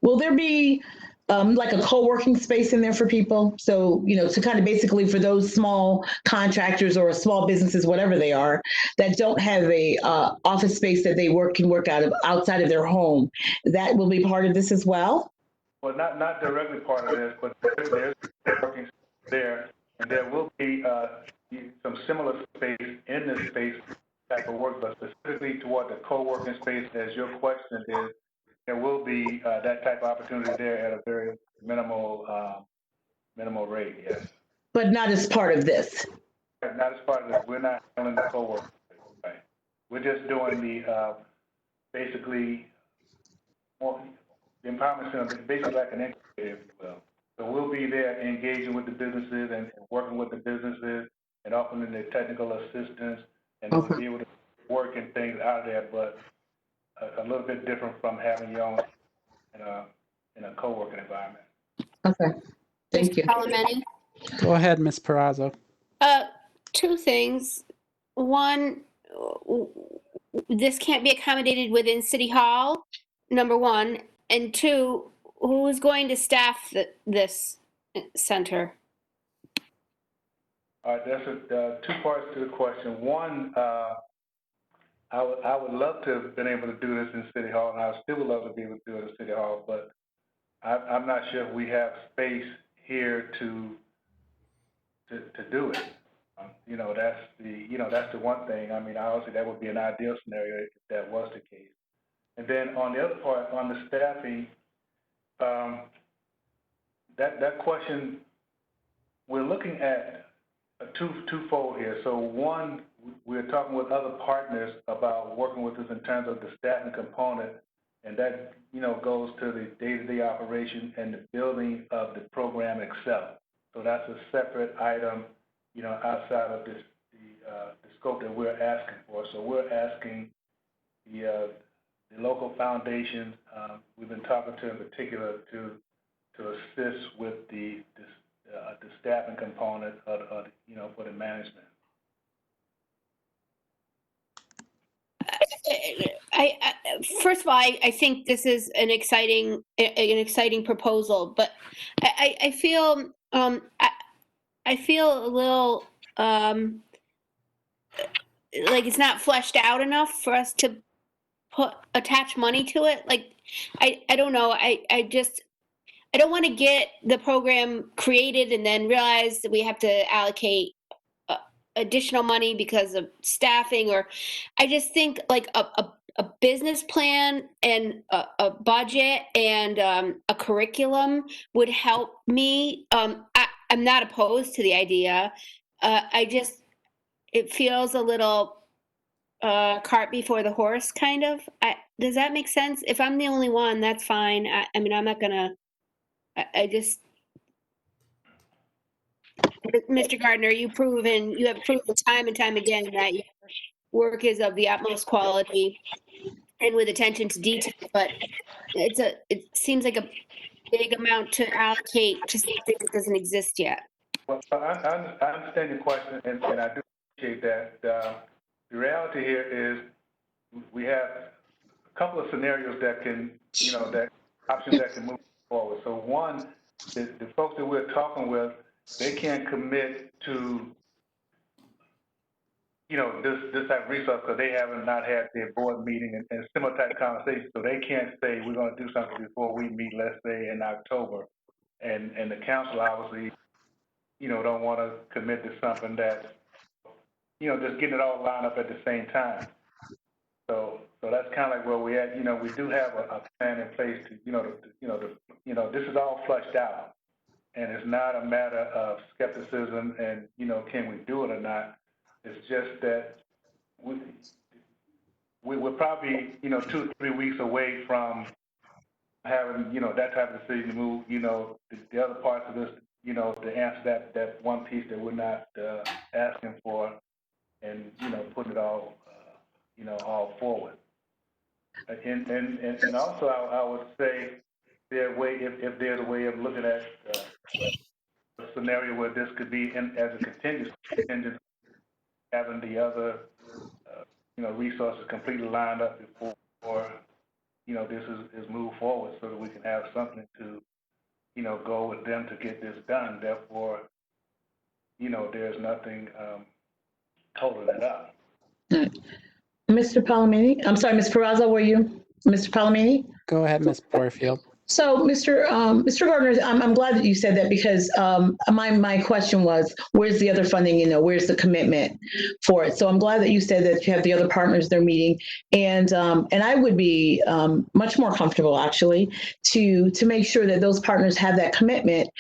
will there be like a co-working space in there for people? So, to kind of basically for those small contractors or small businesses, whatever they are, that don't have a office space that they can work out of outside of their home, that will be part of this as well? Well, not directly part of this, but there's working there, and there will be some similar space in this space type of work, but specifically toward the co-working space, as your question is, there will be that type of opportunity there at a very minimal rate, yes. But not as part of this? Not as part of this. We're not handling the co-working space, right? We're just doing the, basically, the empowerment center, basically like an incubator, if you will. So we'll be there engaging with the businesses and working with the businesses and offering them their technical assistance, and we'll be able to work and things out of there, but a little bit different from having your own in a co-working environment. Okay, thank you. Parliamentary. Go ahead, Ms. Perazzo. Two things. One, this can't be accommodated within City Hall, number one. And two, who is going to staff this center? All right, there's two parts to the question. One, I would love to have been able to do this in City Hall, and I still would love to be able to do it in City Hall, but I'm not sure if we have space here to do it. That's the one thing. I mean, obviously that would be an ideal scenario if that was the case. And then on the other part, on the staffing, that question, we're looking at twofold here. So one, we're talking with other partners about working with us in terms of the staffing component, and that, goes to the day-to-day operation and the building of the program itself. So that's a separate item, outside of the scope that we're asking for. So we're asking the local foundations, we've been talking to in particular to assist with the staffing component of for the management. First of all, I think this is an exciting proposal, but I feel I feel a little like it's not fleshed out enough for us to attach money to it. Like I don't know. I don't want to get the program created and then realize that we have to allocate additional money because of staffing, or I just think like a business plan and a budget and a curriculum would help me. I'm not opposed to the idea. It feels a little cart before the horse, kind of. Does that make sense? If I'm the only one, that's fine. I mean, I'm not gonna. Mr. Gardner, you have proven time and time again that your work is of the utmost quality and with attention to detail, but it seems like a big amount to allocate to something that doesn't exist yet. Well, I understand your question, and I do appreciate that. The reality here is we have a couple of scenarios that can, that options that can move forward. So one, the folks that we're talking with, they can't commit to, this type of resource because they haven't not had their board meeting and similar type of conversations. So they can't say we're going to do something before we meet, let's say in October. And the council obviously, don't want to commit to something that's, just getting it all lined up at the same time. So that's kind of like where we're at. We do have a plan in place to, this is all flushed out. And it's not a matter of skepticism and, can we do it or not? It's just that we're probably, 2 or 3 weeks away from having, that type of decision to move, the other parts of this, to answer that one piece that we're not asking for and, putting it all, all forward. And also I would say if there's a way of looking at a scenario where this could be as a contingent, having the other, resources completely lined up before, this is moved forward so that we can have something to, go with them to get this done. Therefore, there's nothing holding it up. Mr. Palomini, I'm sorry, Ms. Peraza, were you? Mr. Palomini? Go ahead, Ms. Porterfield. So, Mr. Gardner, I'm glad that you said that because my question was, where's the other funding? Where's the commitment for it? So I'm glad that you said that you have the other partners they're meeting, and I would be much more comfortable actually to make sure that those partners have that commitment.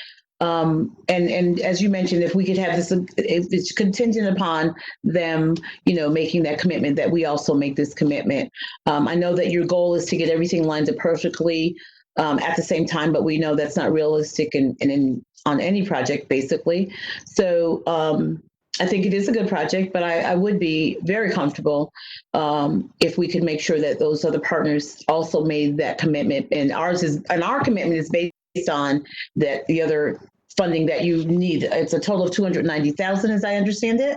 And as you mentioned, if we could have this, if it's contingent upon them, making that commitment, that we also make this commitment. I know that your goal is to get everything lined up perfectly. At the same time, but we know that's not realistic on any project, basically. So I think it is a good project, but I would be very comfortable if we could make sure that those other partners also made that commitment. And our commitment is based on that the other funding that you need. It's a total of 290,000, as I understand it.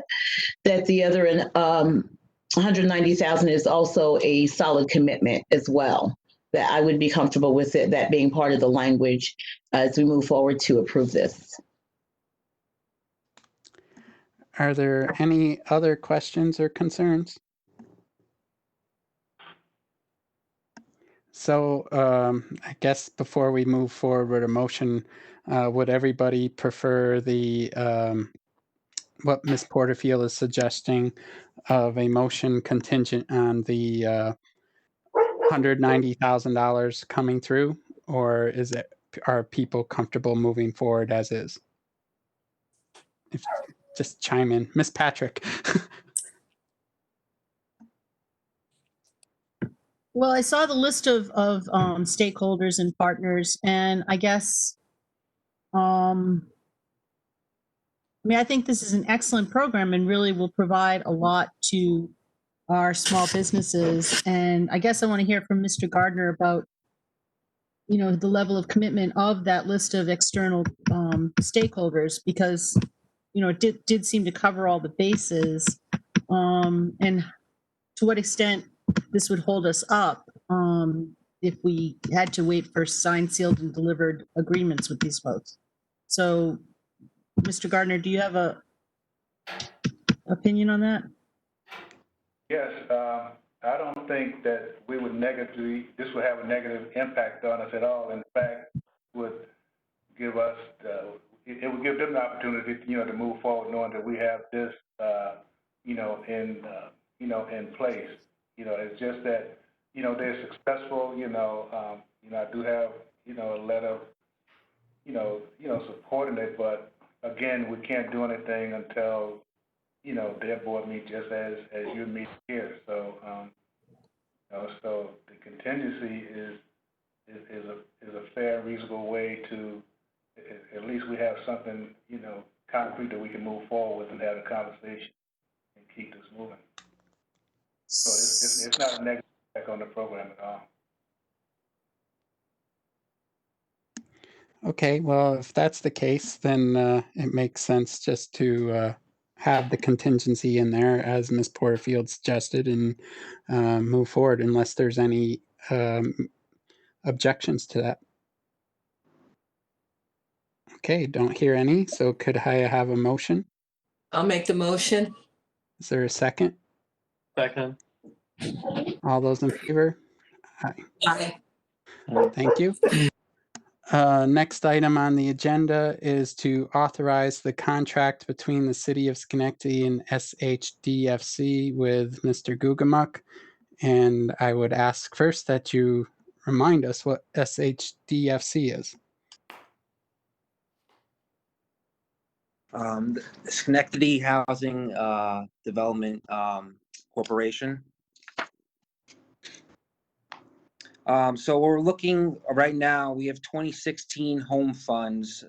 That the other 190,000 is also a solid commitment as well. That I would be comfortable with it, that being part of the language as we move forward to approve this. Are there any other questions or concerns? So I guess before we move forward with a motion, would everybody prefer the what Ms. Porterfield is suggesting of a motion contingent on the $190,000 coming through, or are people comfortable moving forward as is? Just chime in, Ms. Patrick. Well, I saw the list of stakeholders and partners, and I guess, I mean, I think this is an excellent program and really will provide a lot to our small businesses. And I guess I want to hear from Mr. Gardner about, you know, the level of commitment of that list of external stakeholders, because, you know, it did seem to cover all the bases, and to what extent this would hold us up if we had to wait for signed, sealed, and delivered agreements with these folks. So, Mr. Gardner, do you have a opinion on that? Yes, I don't think that this would have a negative impact on us at all. In fact, would give us, it would give them the opportunity, to move forward knowing that we have this, in place. It's just that, they're successful, I do have, a letter, supporting it, but again, we can't do anything until, their board meet just as you meet here. So, so the contingency is a fair, reasonable way to, at least we have something, concrete that we can move forward with and have a conversation and keep this moving. So it's not a negative effect on the program at all. Okay, well, if that's the case, then it makes sense just to have the contingency in there as Ms. Porterfield suggested and move forward unless there's any objections to that. Okay, don't hear any, so could I have a motion? I'll make the motion. Is there a second? Second. All those in favor? Aye. Thank you. Next item on the agenda is to authorize the contract between the City of Schenectady and SHDFC with Mr. Gugamuk. And I would ask first that you remind us what SHDFC is. The Schenectady Housing Development Corporation. So we're looking right now, we have 2016 home funds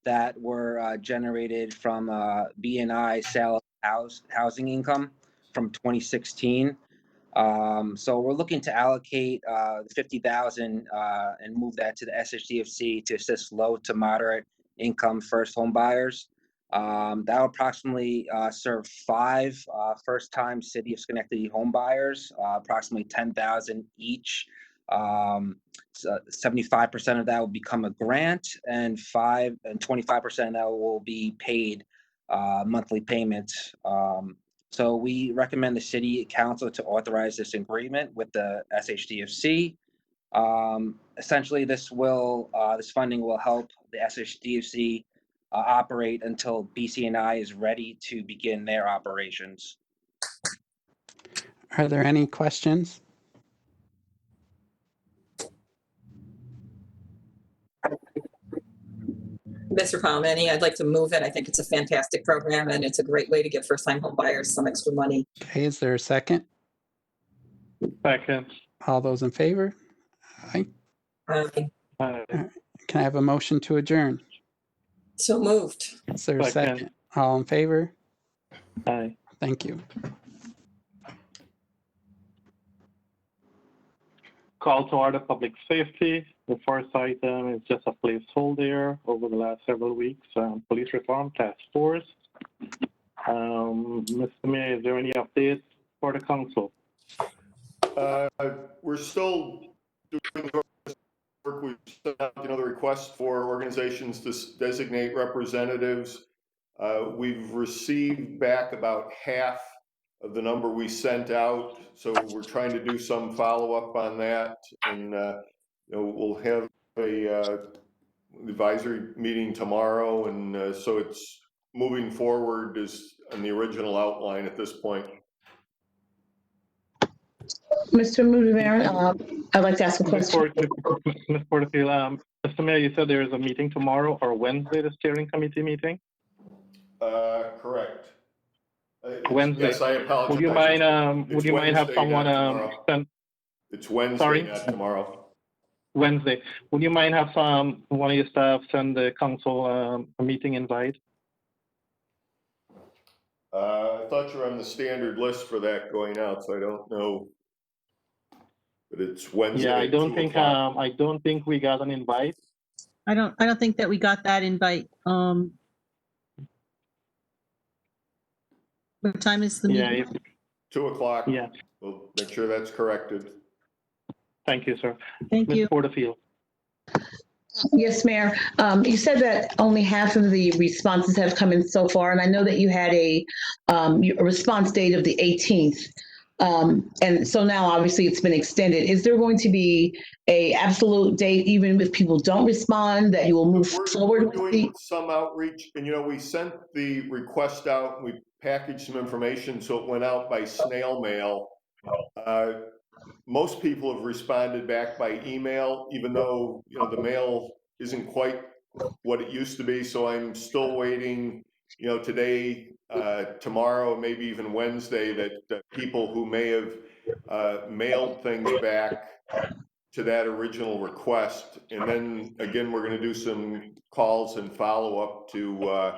that were generated from B&I sale housing income from 2016. So we're looking to allocate the 50,000 and move that to the SHDFC to assist low to moderate income first home buyers. That will approximately serve 5 first-time City of Schenectady home buyers, approximately 10,000 each. 75% of that will become a grant, and 25% of that will be paid monthly payments. So we recommend the City Council to authorize this agreement with the SHDFC. Essentially, this funding will help the SHDFC operate until BCNI is ready to begin their operations. Are there any questions? Mr. Palomini, I'd like to move it. I think it's a fantastic program and it's a great way to give first-time home buyers some extra money. Okay, is there a second? Second. All those in favor? Aye. Aye. Can I have a motion to adjourn? So moved. Is there a Second. second? All in favor? Aye. Thank you. Call to order public safety. The first item is just a placeholder over the last several weeks. Police reform task force. Mr. Mayor, is there any updates for the council? We're still doing the work. We sent out, the request for organizations to designate representatives. We've received back about half of the number we sent out, so we're trying to do some follow-up on that, and we'll have a advisory meeting tomorrow, and so it's moving forward as on the original outline at this point. Mr. Moody-Marin, I'd like to ask a question. Ms. Porterfield, Mr. Mayor, you said there is a meeting tomorrow or Wednesday, the steering committee meeting? Correct. Wednesday. Yes, I apologize. Would you mind have Wednesday, someone not tomorrow. send? It's Wednesday, Sorry? not tomorrow. Wednesday. Would you mind have one of your staff send the council a meeting invite? I thought you were on the standard list for that going out, so I don't know. But it's Wednesday. Yeah, I at don't 2 think o'clock. I don't think we got an invite. I don't think that we got that invite. What time is the Yeah, meeting? 2 o'clock. yeah. We'll make sure that's corrected. Thank you, sir. Thank Ms. you. Porterfield. Yes, Mayor. You said that only half of the responses have come in so far, and I know that you had a response date of the 18th. And so now obviously it's been extended. Is there going to be a absolute date, even if people don't respond, that you will move forward? We're doing some outreach, and we sent the request out, and we packaged some information, so it went out by snail mail. Most people have responded back by email, even though the mail isn't quite what it used to be. So I'm still waiting, today, tomorrow, maybe even Wednesday, that people who may have mailed things back to that original request. And then again, we're going to do some calls and follow up to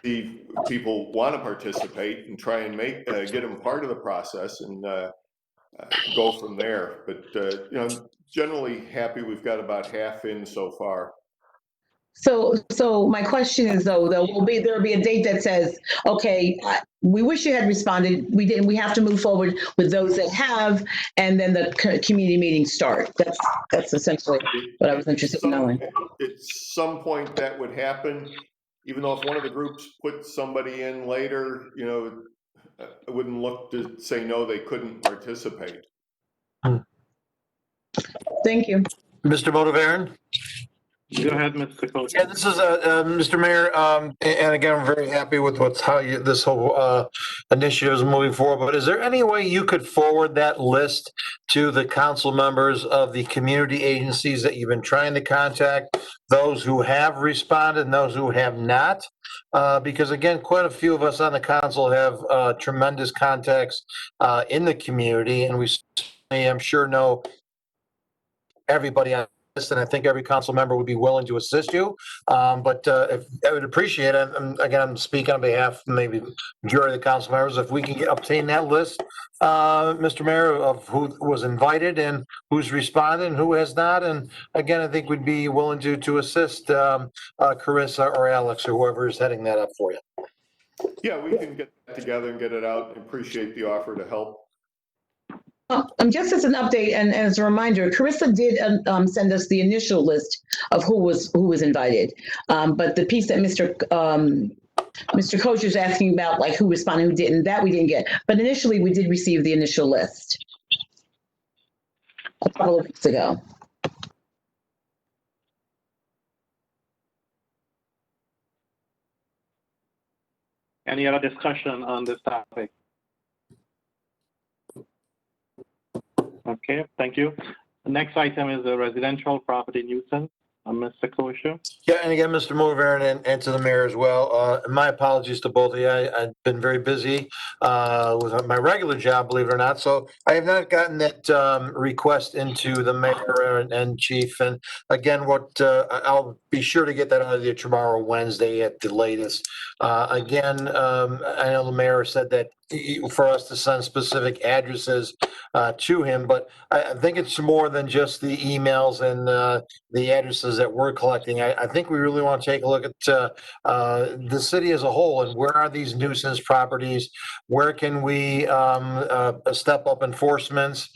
see if people want to participate and try and get them part of the process and go from there. But generally happy we've got about half in so far. So my question is though, there'll be a date that says, okay, we wish you had responded. We didn't. We have to move forward with those that have, and then the community meetings start. That's essentially what I was interested in knowing. At some point that would happen, even though if one of the groups put somebody in later, I wouldn't look to say no, they couldn't participate. Thank you. Mr. Motivaran? Go ahead, Mr. Coach. Yeah, this is Mr. Mayor, and again, I'm very happy with how this whole initiative is moving forward. But is there any way you could forward that list to the council members of the community agencies that you've been trying to contact, those who have responded and those who have not? Because again, quite a few of us on the council have tremendous contacts in the community, and we certainly, I'm sure, know everybody on this, and I think every council member would be willing to assist you. But if I would appreciate it, and again, I'm speaking on behalf of maybe majority of the council members, if we can obtain that list, Mr. Mayor, of who was invited and who's responded and who has not. And again, I think we'd be willing to assist Carissa or Alex or whoever is heading that up for you. Yeah, we can get that together and get it out. Appreciate the offer to help. Just as an update and as a reminder, Carissa did send us the initial list of who was invited. But the piece that Mr. Coach is asking about, like who responded, who didn't, that we didn't get. But initially, we did receive the initial list a couple of weeks ago. Any other discussion on this topic? Okay, thank you. The next item is a residential property nuisance. Mr. Kosher. Yeah, and again, Mr. Mover, and to the mayor as well. My apologies to both of you. I've been very busy with my regular job, believe it or not. So I have not gotten that request into the mayor and chief. And again, I'll be sure to get that out of you tomorrow, Wednesday at the latest. Again, I know the mayor said that for us to send specific addresses to him, but I think it's more than just the emails and the addresses that we're collecting. I think we really want to take a look at the city as a whole and where are these nuisance properties? Where can we step up enforcements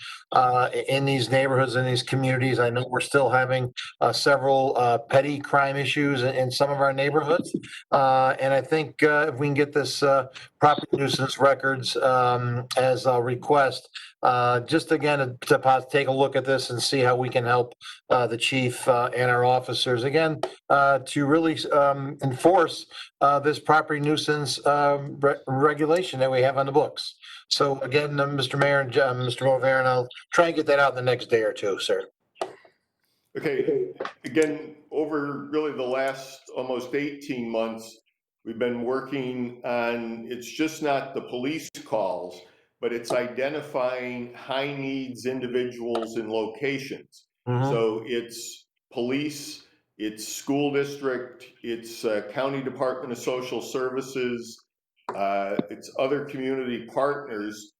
in these neighborhoods, in these communities? I know we're still having several petty crime issues in some of our neighborhoods. And I think if we can get this property nuisance records as a request, just again to take a look at this and see how we can help the chief and our officers again to really enforce this property nuisance regulation that we have on the books. So again, Mr. Mayor and Mr. Mover, and I'll try and get that out in the next day or two, sir. Okay, again, over really the last almost 18 months, we've been working on, it's just not the police calls, but it's identifying high needs individuals in locations. So it's police, it's school district, it's county department of social services, it's other community partners,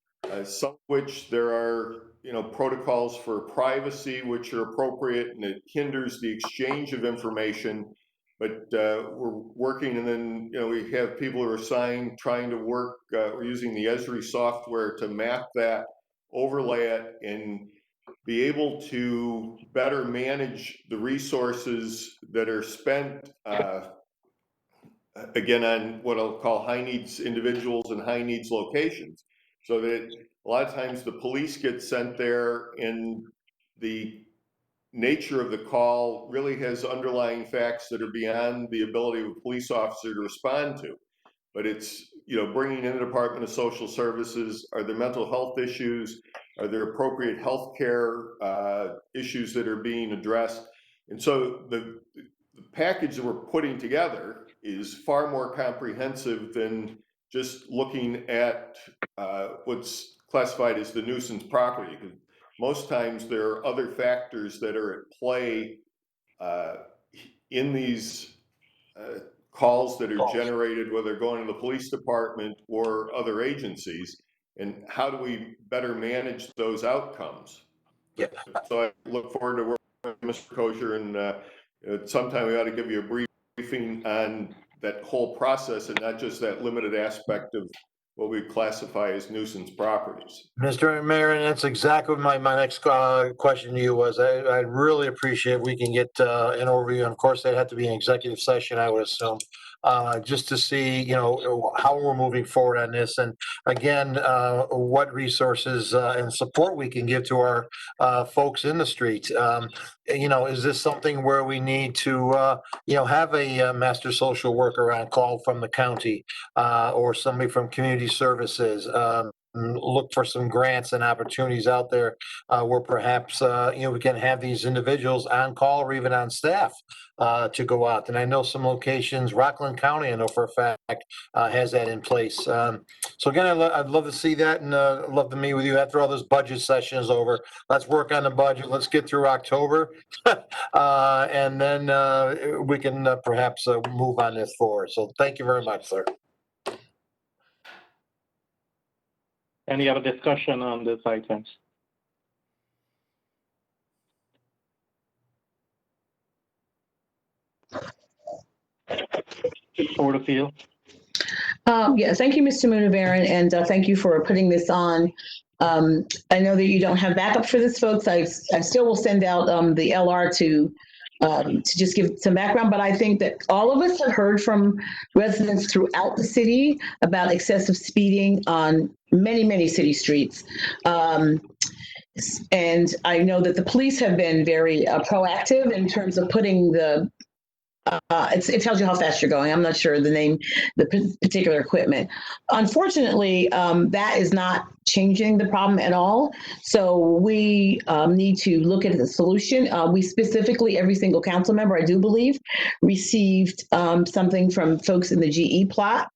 some of which there are protocols for privacy, which are appropriate, and it hinders the exchange of information. But we're working, and then we have people who are assigned trying to work. We're using the Esri software to map that, overlay it, and be able to better manage the resources that are spent again on what I'll call high needs individuals and high needs locations, so that a lot of times the police get sent there and the nature of the call really has underlying facts that are beyond the ability of a police officer to respond to. But it's, bringing in the Department of Social Services, are there mental health issues? Are there appropriate health care issues that are being addressed? And so the package that we're putting together is far more comprehensive than just looking at what's classified as the nuisance property. Because most times there are other factors that are at play in these calls that are generated, whether going to the police department or other agencies, and how do we better manage those outcomes? Yeah. So I look forward to working with Mr. Kosher, and sometime we ought to give you a briefing on that whole process and not just that limited aspect of what we classify as nuisance properties. Mr. Mayor, and that's exactly what my next question to you was. I'd really appreciate if we can get an overview. And of course, that'd have to be an executive session, I would assume, just to see, how we're moving forward on this. And again, what resources and support we can give to our folks in the streets. Is this something where we need to, have a master social worker on call from the county or somebody from community services? Look for some grants and opportunities out there where perhaps we can have these individuals on call or even on staff to go out. And I know some locations, Rockland County, I know for a fact, has that in place. So again, I'd love to see that, and love to meet with you after all this budget session is over. Let's work on the budget. Let's get through October, and then we can perhaps move on this forward. So thank you very much, sir. Any other discussion on this items? Board of Appeal. Yeah, thank you, Mr. Moonavaran, and thank you for putting this on. I know that you don't have backup for this, folks. I still will send out the LR to just give some background, but I think that all of us have heard from residents throughout the city about excessive speeding on many, many city streets. And I know that the police have been very proactive in terms of putting the it tells you how fast you're going. I'm not sure the name, the particular equipment. Unfortunately, that is not changing the problem at all. So we need to look at the solution. We specifically, every single council member, I do believe, received something from folks in the GE plot.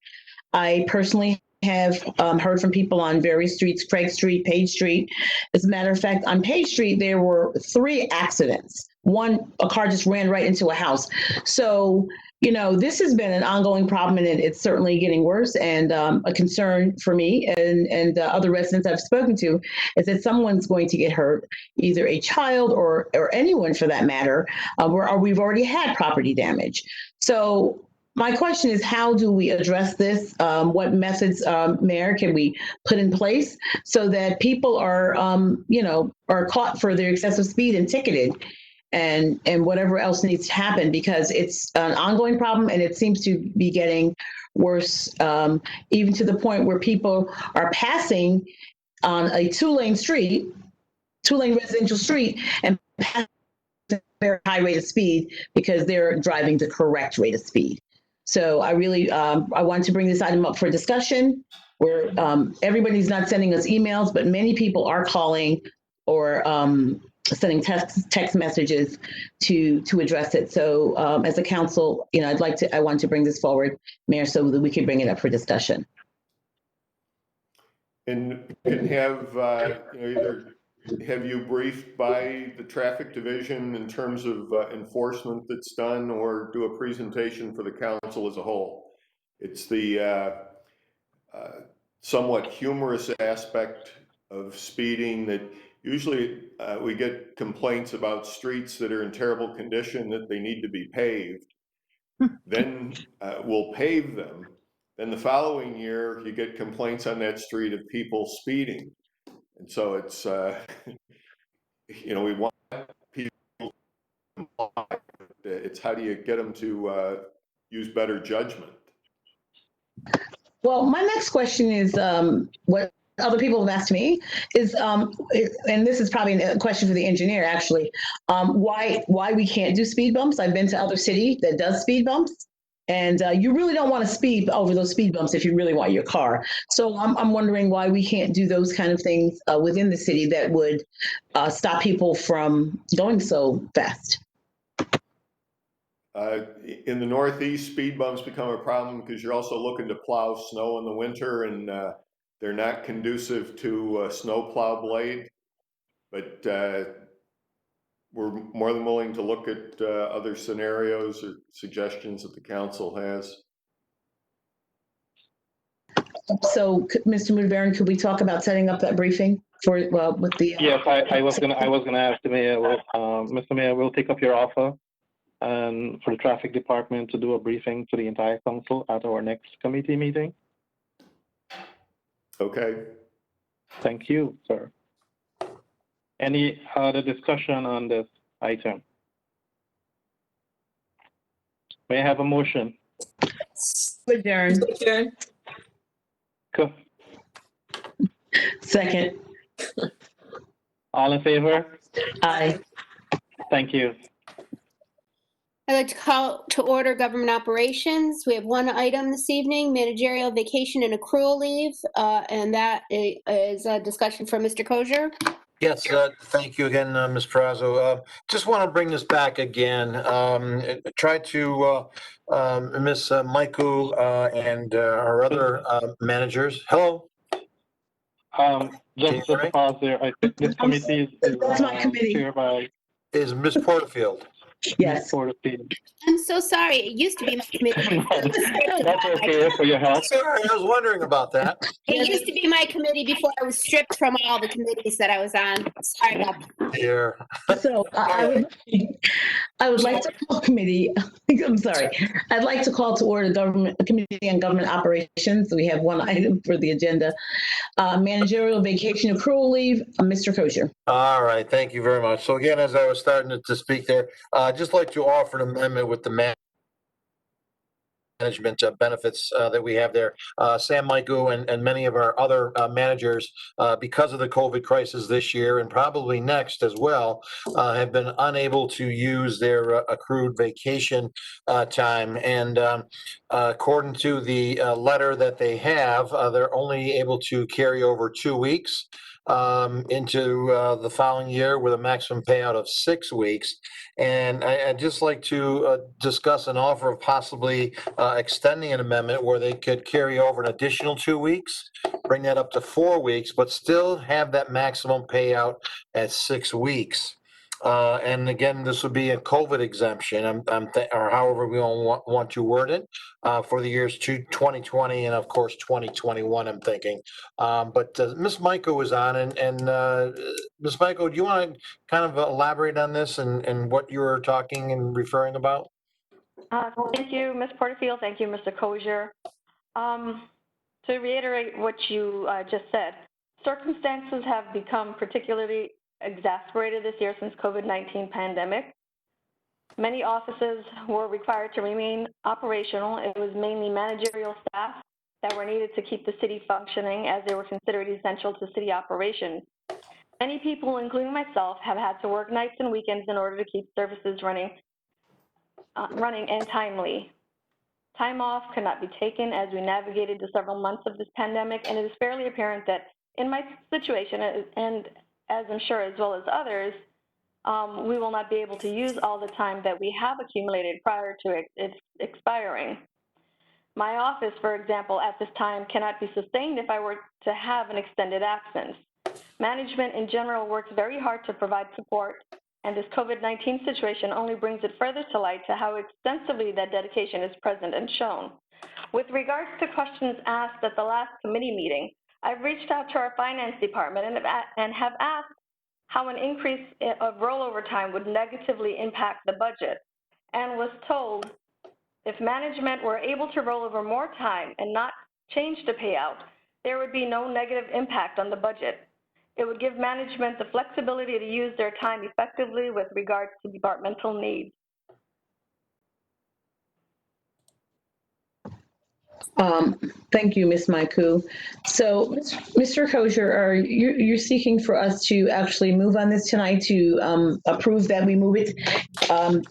I personally have heard from people on various streets, Craig Street, Page Street. As a matter of fact, on Page Street, there were 3 accidents. One, a car just ran right into a house. So, you know, this has been an ongoing problem, and it's certainly getting worse. And a concern for me and other residents I've spoken to is that someone's going to get hurt, either a child or anyone for that matter, or we've already had property damage. So my question is, how do we address this? What methods, Mayor, can we put in place so that people are, you know, are caught for their excessive speed and ticketed, and whatever else needs to happen, because it's an ongoing problem and it seems to be getting worse, even to the point where people are passing on a 2-lane street, 2-lane residential street, and passing at a very high rate of speed because they're driving the correct rate of speed. So I really, I want to bring this item up for discussion, where everybody's not sending us emails, but many people are calling or sending text messages to address it. So as a council, you know, I want to bring this forward, Mayor, so that we can bring it up for discussion. And you can have, you know, either have you briefed by the traffic division in terms of enforcement that's done, or do a presentation for the council as a whole? It's the somewhat humorous aspect of speeding that usually we get complaints about streets that are in terrible condition, that they need to be paved. Then we'll pave them. Then the following year, you get complaints on that street of people speeding. And so it's, you know, we want people to comply. It's how do you get them to use better judgment? Well, my next question is what other people have asked me is, and this is probably a question for the engineer actually, why we can't do speed bumps. I've been to other cities that does speed bumps, and you really don't want to speed over those speed bumps if you really want your car. So I'm wondering why we can't do those kind of things within the city that would stop people from going so fast. In the Northeast, speed bumps become a problem because you're also looking to plow snow in the winter, and they're not conducive to a snow plow blade. But we're more than willing to look at other scenarios or suggestions that the council has. So, Mr. Mudvaren, could we talk about setting up that briefing for with the? Yes, I was gonna ask the mayor. Mr. Mayor, we'll take up your offer, and for the traffic department to do a briefing to the entire council at our next committee meeting. Okay. Thank you, sir. Any other discussion on this item? May I have a motion? Adjourn. Adjourn. Cool. Second. All in favor? Aye. Thank you. I'd like to call to order government operations. We have one item this evening, managerial vacation and accrual leave, and that is a discussion from Mr. Kosher. Yes, thank you again, Ms. Perazo. Just want to bring this back again. Try to, Ms. Maiku and our other managers. Hello? Just a pause there. I think this committee is That's my committee. chaired by Is Ms. Porterfield? Yes. Porterfield. I'm so sorry. It used to be my committee. That's okay for your help. Sorry, I was wondering about that. It used to be my committee before I was stripped from all the committees that I was on. Sorry about that. Here. So I would like to call committee. I'm sorry. I'd like to call to order the committee on government operations. We have one item for the agenda. Managerial vacation accrual leave, Mr. Kosher. All right, thank you very much. So again, as I was starting to speak there, I'd just like to offer an amendment with the management benefits that we have there. Sam Michaud and many of our other managers, because of the COVID crisis this year and probably next as well, have been unable to use their accrued vacation time. And according to the letter that they have, they're only able to carry over 2 weeks into the following year with a maximum payout of 6 weeks. And I'd just like to discuss an offer of possibly extending an amendment where they could carry over an additional 2 weeks, bring that up to 4 weeks, but still have that maximum payout at 6 weeks. And again, this would be a COVID exemption, or however we want to word it, for the years 2020 and of course 2021. I'm thinking, but Ms. Michaud was on, and Ms. Michaud, do you want to kind of elaborate on this and what you were talking and referring about? Thank you, Ms. Porterfield. Thank you, Mr. Kosher. To reiterate what you just said, circumstances have become particularly exacerbated this year since COVID-19 pandemic. Many offices were required to remain operational. It was mainly managerial staff that were needed to keep the city functioning, as they were considered essential to city operations. Many people, including myself, have had to work nights and weekends in order to keep services running and timely. Time off could not be taken as we navigated the several months of this pandemic, and it is fairly apparent that in my situation, and as I'm sure as well as others, we will not be able to use all the time that we have accumulated prior to it expiring. My office, for example, at this time cannot be sustained if I were to have an extended absence. Management in general works very hard to provide support, and this COVID-19 situation only brings it further to light to how extensively that dedication is present and shown. With regards to questions asked at the last committee meeting, I've reached out to our finance department and have asked how an increase of rollover time would negatively impact the budget, and was told if management were able to roll over more time and not change the payout, there would be no negative impact on the budget. It would give management the flexibility to use their time effectively with regards to departmental needs. Thank you, Ms. Michaud. So, Mr. Kosher, you're seeking for us to actually move on this tonight to approve that we move it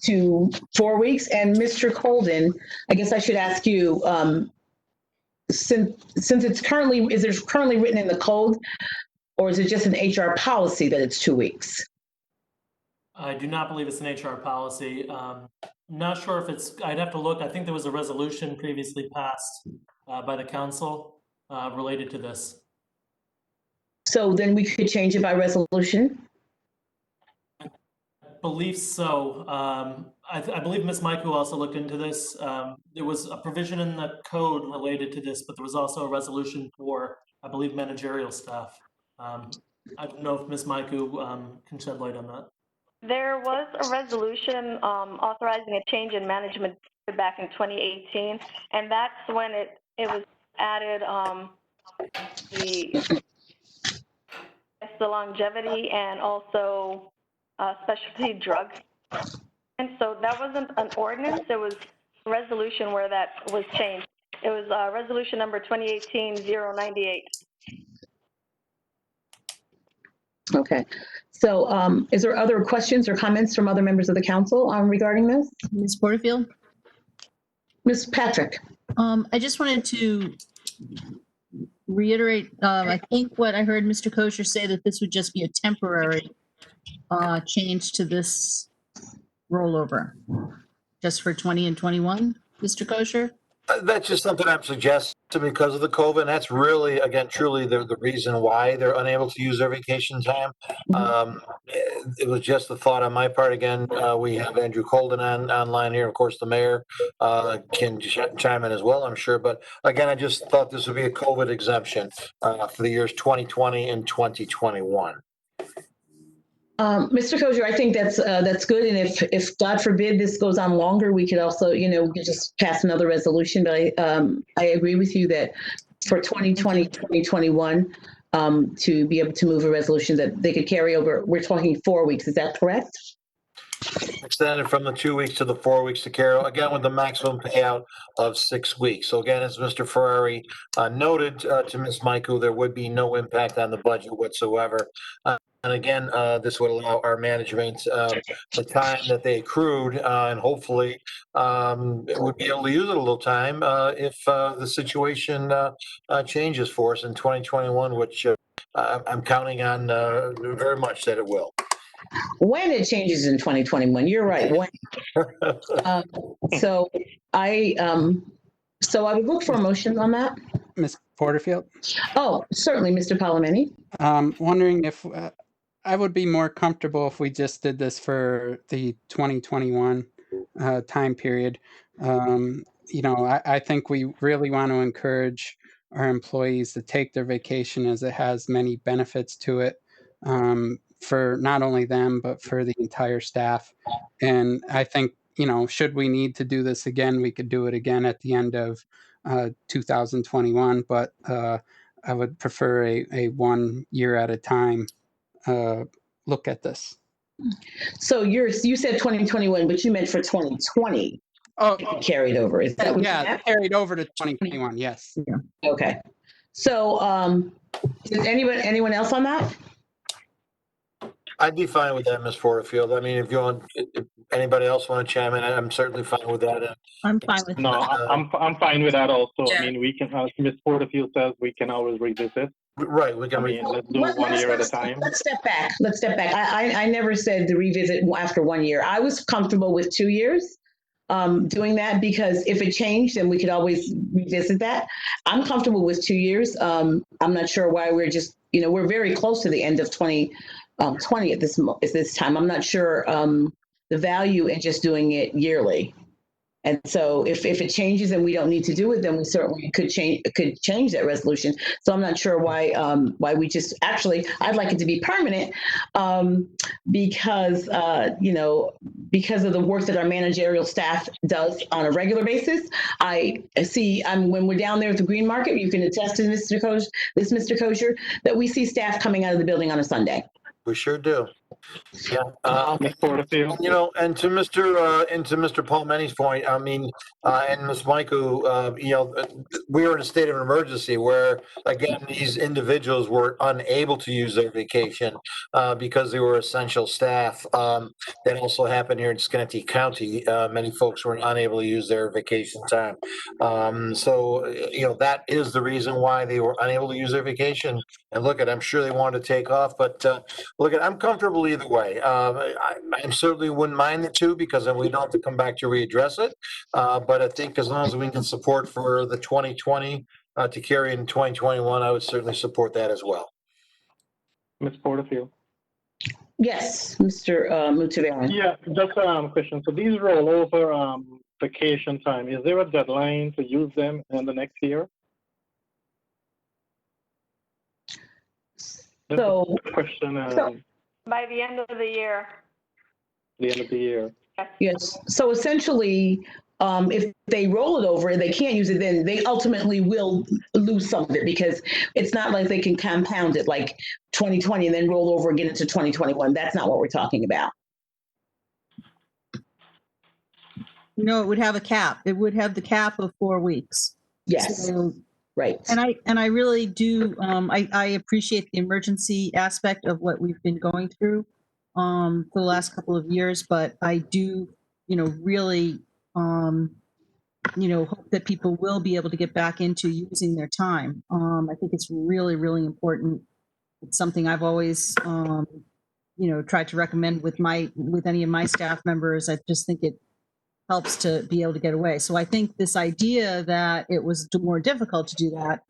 to 4 weeks? And Mr. Colden, I guess I should ask you, since it's currently, is it currently written in the code, or is it just an HR policy that it's 2 weeks? I do not believe it's an HR policy. Not sure if it's, I'd have to look. I think there was a resolution previously passed by the council related to this. So then we could change it by resolution? I believe so. I believe Ms. Michaud also looked into this. There was a provision in the code related to this, but there was also a resolution for, I believe, managerial staff. I don't know if Ms. Michaud can shed light on that. There was a resolution authorizing a change in management back in 2018, and that's when it was added the longevity and also specialty drugs. And so that wasn't an ordinance, it was a resolution where that was changed. It was resolution number 2018-098. Okay. So is there other questions or comments from other members of the council regarding this? Ms. Porterfield? Ms. Patrick? I just wanted to reiterate, I think what I heard Mr. Kosher say, that this would just be a temporary change to this rollover, just for 20 and 21, Mr. Kosher? That's just something I'm suggesting because of the COVID. And that's really, again, truly the reason why they're unable to use their vacation time. It was just a thought on my part. Again, we have Andrew Colden online here. Of course, the mayor can chime in as well, I'm sure. But again, I just thought this would be a COVID exemption for the years 2020 and 2021. Mr. Kosher, I think that's good. And if God forbid this goes on longer, we could also, we could just pass another resolution. But I agree with you that for 2020, 2021, to be able to move a resolution that they could carry over, we're talking 4 weeks. Is that correct? extended from the 2 weeks to the 4 weeks to carry, again, with the maximum payout of 6 weeks. So again, as Mr. Ferrari noted to Ms. Michael, there would be no impact on the budget whatsoever. And again, this would allow our management the time that they accrued, and hopefully would be able to use it a little time if the situation changes for us in 2021, which I'm counting on very much that it will. When it changes in 2021, you're right. When. So I would look for a motion on that. Ms. Porterfield? Oh, certainly, Mr. Palomini. Wondering if I would be more comfortable if we just did this for the 2021 time period. I think we really want to encourage our employees to take their vacation, as it has many benefits to it, for not only them, but for the entire staff. And I think, should we need to do this again, we could do it again at the end of 2021, but I would prefer a 1 year at a time look at this. So you said 2021, but you meant for 2020. Oh, carried over. Is that what you meant? Carried over to 2021. Yes. Yeah. Okay. So, is anyone else on that? I'd be fine with that, Ms. Porterfield. I mean, if anybody else want to chime in, I'm certainly fine with that. I'm fine with No, that. I'm fine with that also. Yeah. I mean, we can, as Ms. Porterfield says, we can always revisit. Right, we I can. mean, let's do 1 year at a time. Let's step back. I never said the revisit after 1 year. I was comfortable with 2 years doing that, because if it changed, then we could always revisit that. I'm comfortable with 2 years. I'm not sure why we're just, we're very close to the end of 2020 at this time. I'm not sure the value in just doing it yearly. And so if it changes and we don't need to do it, then we certainly could change that resolution. So I'm not sure why we just, actually, I'd like it to be permanent because because of the work that our managerial staff does on a regular basis. I see, when we're down there at the Green Market, you can attest to Mr. Kosher, that we see staff coming out of the building on a Sunday. We sure do. Yeah. Ms. Porterfield? And to Mr. Palomini's point, I mean, and Ms. Michael, we were in a state of emergency where, again, these individuals were unable to use their vacation because they were essential staff. That also happened here in Schenectady County. Many folks were unable to use their vacation time. So that is the reason why they were unable to use their vacation. And look, I'm sure they wanted to take off, but I'm comfortable either way. I certainly wouldn't mind the 2, because then we don't have to come back to readdress it. But I think as long as we can support for the 2020 to carry in 2021, I would certainly support that as well. Ms. Porterfield? Yes, Mr. Mutaveran. Yeah, just a question. So these rollover vacation time, is there a deadline to use them in the next year? So, question. By the end of the year. The end of the year. yes. So essentially, if they roll it over and they can't use it, then they ultimately will lose some of it, because it's not like they can compound it like 2020 and then roll over again into 2021. That's not what we're talking about. No, it would have a cap. It would have the cap of 4 weeks. Yes. So, right. And I really do, I appreciate the emergency aspect of what we've been going through for the last couple of years, but I do, really, hope that people will be able to get back into using their time. I think it's really, really important. It's something I've always, tried to recommend with any of my staff members. I just think it helps to be able to get away. So I think this idea that it was more difficult to do that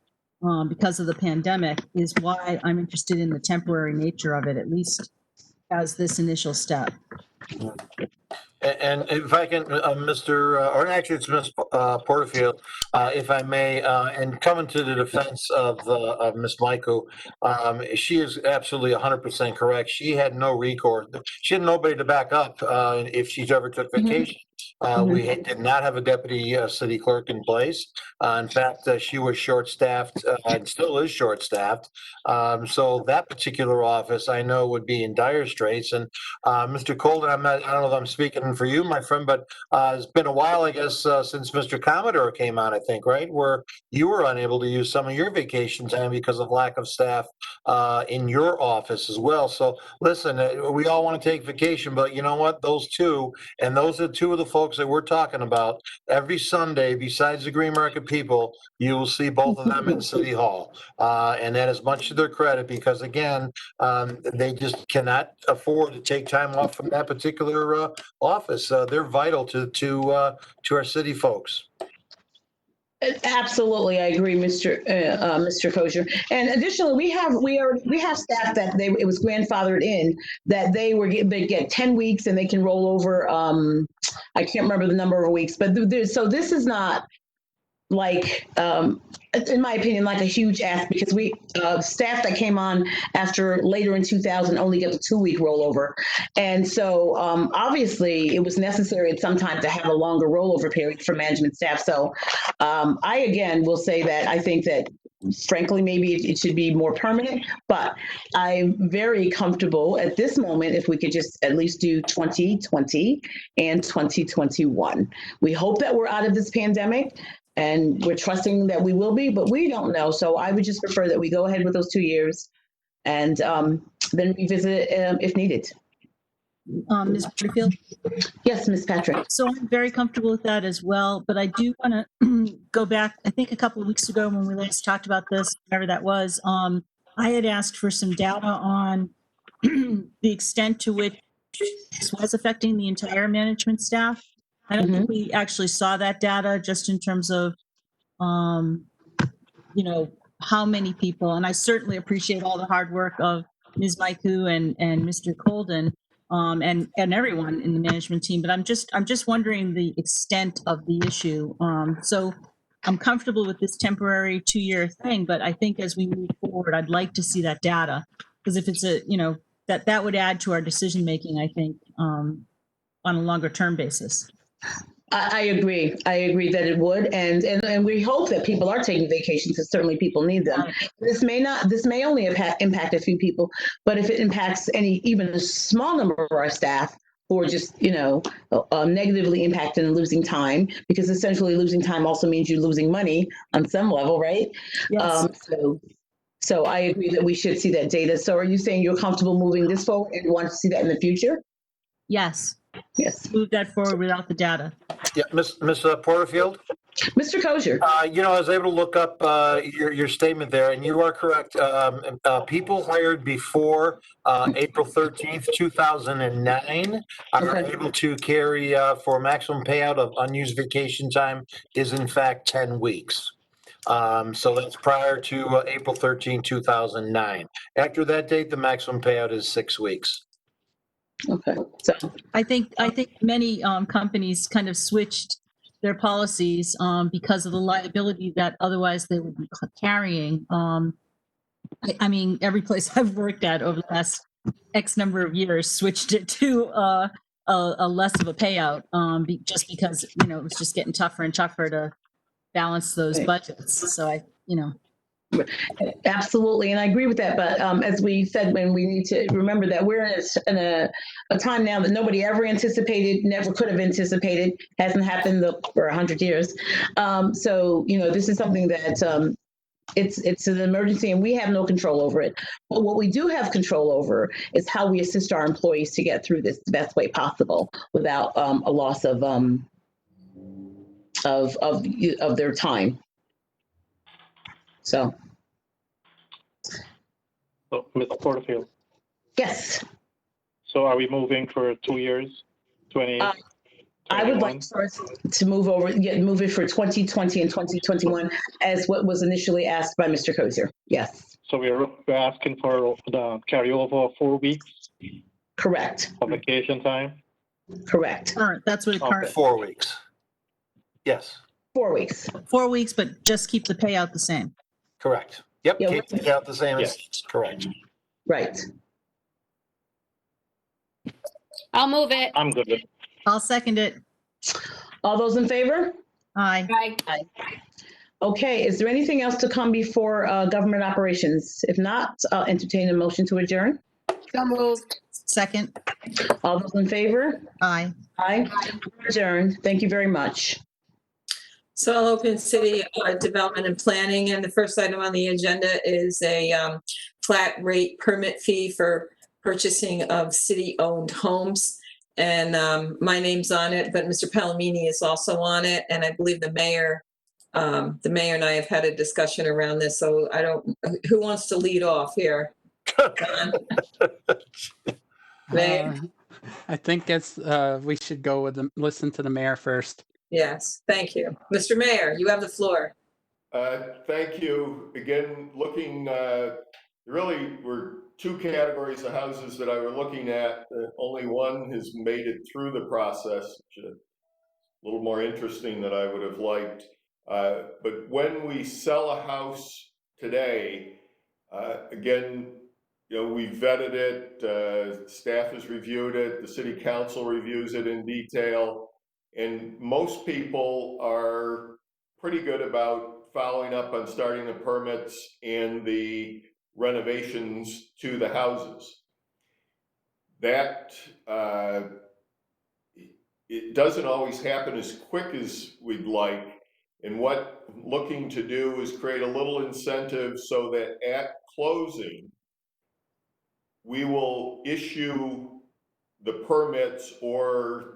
because of the pandemic is why I'm interested in the temporary nature of it, at least as this initial step. And if I can, or actually it's Ms. Porterfield, if I may, and coming to the defense of Ms. Michael, she is absolutely 100% correct. She had no recourse. She had nobody to back up if she ever took vacation. We did not have a deputy city clerk in place. In fact, she was short-staffed and still is short-staffed. So that particular office, I know, would be in dire straits. And Mr. Colden I don't know if I'm speaking for you, my friend, but it's been a while, I guess, since Mr. Commodore came on, I think, right? Where you were unable to use some of your vacation time because of lack of staff in your office as well. So listen, we all want to take vacation, but you know what? Those are two of the folks that we're talking about. Every Sunday, besides the Green Market people, you will see both of them in City Hall. And that is much to their credit because, again, they just cannot afford to take time off from that particular office. They're vital to our city folks. Absolutely, I agree, Mr. Kosher. And additionally, we have staff that it was grandfathered in that they get 10 weeks and they can roll over. I can't remember the number of weeks, but so this is not like, in my opinion, like a huge ask because we staff that came on after later in 2000 only get the 2-week rollover. And so obviously it was necessary at some time to have a longer rollover period for management staff. So I, again, will say that I think that frankly, maybe it should be more permanent, but I'm very comfortable at this moment if we could just at least do 2020 and 2021. We hope that we're out of this pandemic. And we're trusting that we will be, but we don't know. So I would just prefer that we go ahead with those 2 years and then revisit if needed. Ms. Porterfield? Yes, Ms. Patrick. So I'm very comfortable with that as well, but I do want to go back, I think a couple of weeks ago when we last talked about this, whatever that was, I had asked for some data on the extent to which this was affecting the entire management staff. I don't think we actually saw that data just in terms of, how many people, and I certainly appreciate all the hard work of Ms. Maiku and Mr. Colden, and everyone in the management team, but I'm just wondering the extent of the issue. So I'm comfortable with this temporary 2-year thing, but I think as we move forward, I'd like to see that data because if it's that would add to our decision making, I think, on a longer term basis. I agree. I agree that it would, and we hope that people are taking vacations because certainly people need them. This may only impact a few people, but if it impacts even a small number of our staff who are just negatively impacted and losing time, because essentially losing time also means you're losing money on some level, right? Yes. So I agree that we should see that data. So are you saying you're comfortable moving this forward and want to see that in the future? Yes. Yes. Move that forward without the data. Yeah, Ms. Porterfield? Mr. Kosher. I was able to look up your statement there, and you are correct. People hired before April 13th, 2009 are able to carry for a maximum payout of unused vacation time is in fact 10 weeks. So that's prior to April 13, 2009. After that date, the maximum payout is 6 weeks. Okay. So I think many companies kind of switched their policies because of the liability that otherwise they would be carrying. I mean, every place I've worked at over the last X number of years switched it to a less of a payout just because it was just getting tougher and tougher to balance those budgets. So absolutely, and I agree with that. But as we said, when we need to remember that we're in a time now that nobody ever anticipated, never could have anticipated, hasn't happened for 100 years. So this is something that it's an emergency, and we have no control over it. But what we do have control over is how we assist our employees to get through this the best way possible without a loss of their time. So, Ms. Porterfield, yes. so are we moving for 2 years, 20? I would like for us to move it for 2020 and 2021 as what was initially asked by Mr. Kozier. Yes. So we're asking for the carryover of 4 weeks? Correct. Of vacation time? Correct. That's what it currently. 4 weeks. Yes. 4 weeks. 4 weeks, but just keep the payout the same. Correct. Yep. Yeah, keep the payout the same. Yes. It's correct. Right. I'll move it. I'm good with it. I'll second it. All those in favor? Aye. Aye. Okay. Is there anything else to come before government operations? If not, I'll entertain a motion to adjourn. So moved. Second. All those in favor? Aye. Aye. Adjourned. Thank you very much. So I'll open city development and planning, and the first item on the agenda is a flat rate permit fee for purchasing of city-owned homes. And my name's on it, but Mr. Palomini is also on it, and I believe the mayor and I have had a discussion around this, so who wants to lead off here? John? Mayor? I think we should go with listen to the mayor first. Yes, thank you. Mr. Mayor, you have the floor. Thank you. Again, looking, really were two categories of houses that I were looking at. Only one has made it through the process, which is a little more interesting than I would have liked. But when we sell a house today, again, we vetted it, staff has reviewed it, the city council reviews it in detail, and most people are pretty good about following up on starting the permits and the renovations to the houses. That, it doesn't always happen as quick as we'd like, and what I'm looking to do is create a little incentive so that at closing, we will issue the permits or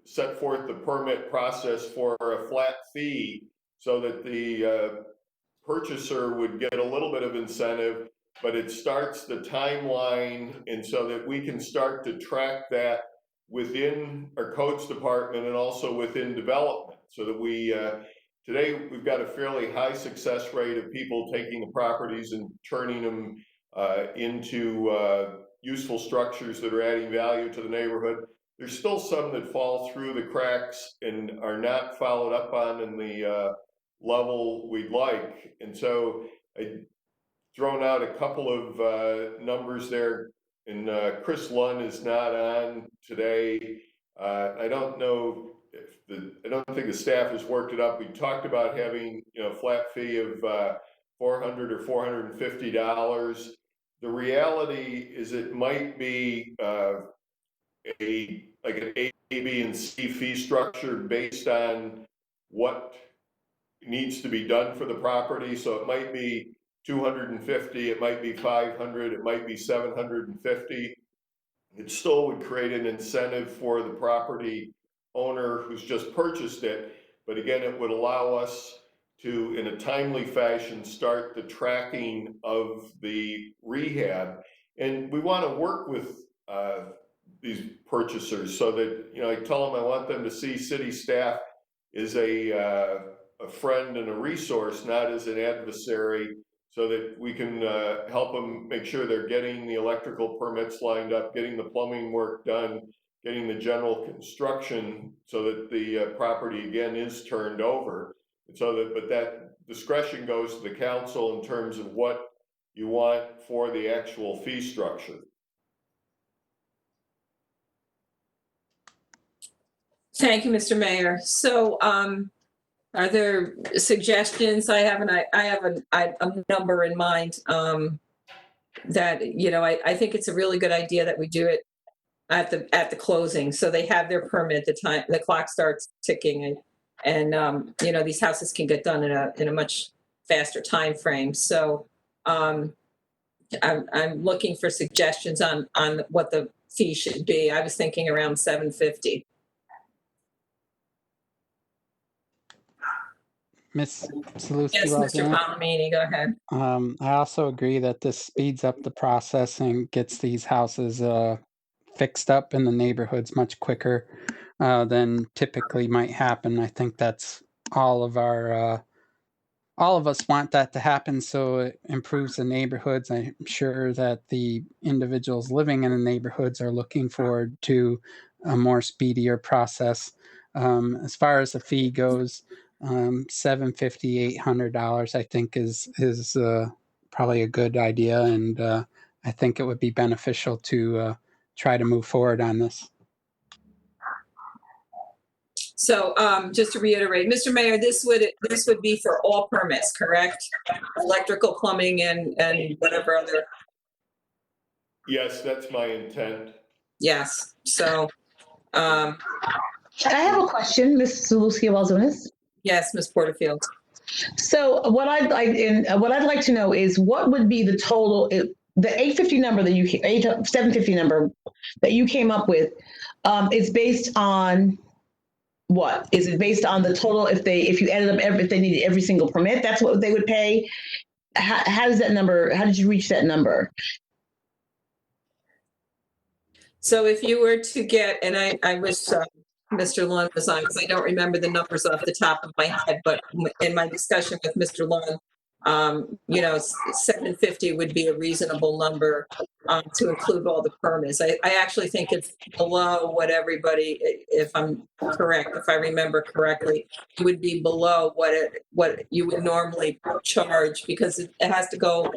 set forth the permit process for a flat fee so that the purchaser would get a little bit of incentive, but it starts the timeline, and so that we can start to track that within our codes department and also within development, so that we, today we've got a fairly high success rate of people taking the properties and turning them into useful structures that are adding value to the neighborhood. There's still some that fall through the cracks and are not followed up on in the level we'd like. And so I've thrown out a couple of numbers there, and Chris Lunn is not on today. I don't know if I don't think the staff has worked it up. We talked about having a flat fee of $400 or $450. The reality is it might be like an A, B, and C fee structure based on what needs to be done for the property. So it might be 250, it might be 500, it might be 750. It still would create an incentive for the property owner who's just purchased it. But again, it would allow us to, in a timely fashion, start the tracking of the rehab. And we want to work with these purchasers so that, I tell them I want them to see city staff as a friend and a resource, not as an adversary, so that we can help them make sure they're getting the electrical permits lined up, getting the plumbing work done, getting the general construction so that the property again is turned over. And so that, but that discretion goes to the council in terms of what you want for the actual fee structure. Thank you, Mr. Mayor. So are there suggestions? I have a number in mind that, I think it's a really good idea that we do it at the closing. So they have their permit, the clock starts ticking, and these houses can get done in a much faster time frame. So I'm looking for suggestions on what the fee should be. I was thinking around $750. Ms. Saluski. Yes, Mr. Palomini, go ahead. I also agree that this speeds up the process and gets these houses fixed up in the neighborhoods much quicker than typically might happen. I think that's all of us want that to happen, so it improves the neighborhoods. I'm sure that the individuals living in the neighborhoods are looking forward to a more speedier process. As far as the fee goes, $750, $800, I think is probably a good idea, and I think it would be beneficial to try to move forward on this. So just to reiterate, Mr. Mayor, this would be for all permits, correct? Electrical, plumbing, and whatever other. Yes, that's my intent. Yes, so, I have a question, Ms. Zaluski-Walzonis. yes, Ms. Porterfield. So what I'd like to know is what would be the total, the 850 number that 750 number that you came up with, is based on what? Is it based on the total if you added up if they needed every single permit, that's what they would pay? How did you reach that number? So if you were to get, and I wish Mr. Lund was on, because I don't remember the numbers off the top of my head, but in my discussion with Mr. Lund, 750 would be a reasonable number to include all the permits. I actually think it's below what everybody, if I'm correct, if I remember correctly, it would be below what you would normally charge, because it has to go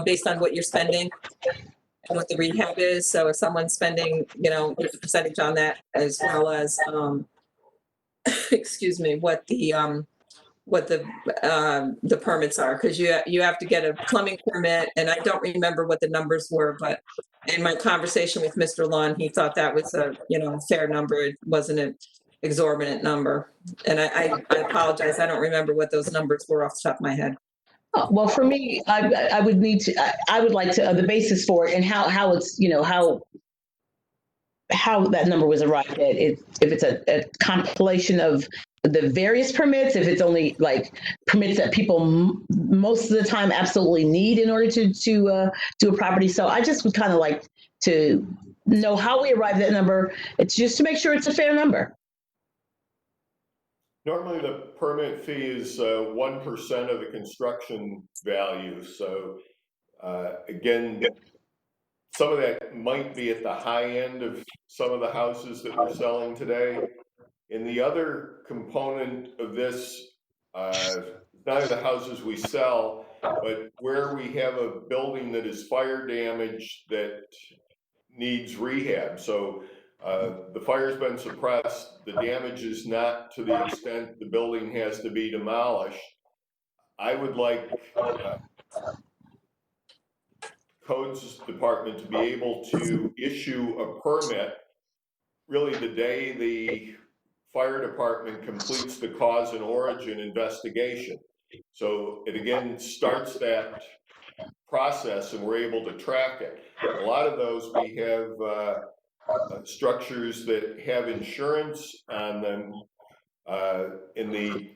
based on what you're spending and what the rehab is. So if someone's spending, there's a percentage on that, as well as, excuse me, what the permits are, because you have to get a plumbing permit, and I don't remember what the numbers were, but in my conversation with Mr. Lund, he thought that was a fair number. It wasn't an exorbitant number, and I apologize, I don't remember what those numbers were off the top of my head. Oh, well, for me, I would like to the basis for it and how it's how that number was arrived at. If it's a compilation of the various permits, if it's only like permits that people most of the time absolutely need in order to do a property. So I just would kind of like to know how we arrived at that number. It's just to make sure it's a fair number. Normally, the permit fee is 1% of the construction value. So again, some of that might be at the high end of some of the houses that we're selling today. And the other component of this, not the houses we sell, but where we have a building that is fire damaged that needs rehab. So the fire's been suppressed, the damage is not to the extent the building has to be demolished. I would like Codes Department to be able to issue a permit really the day the fire department completes the cause and origin investigation. So it again starts that process and we're able to track it. A lot of those we have structures that have insurance on them, and the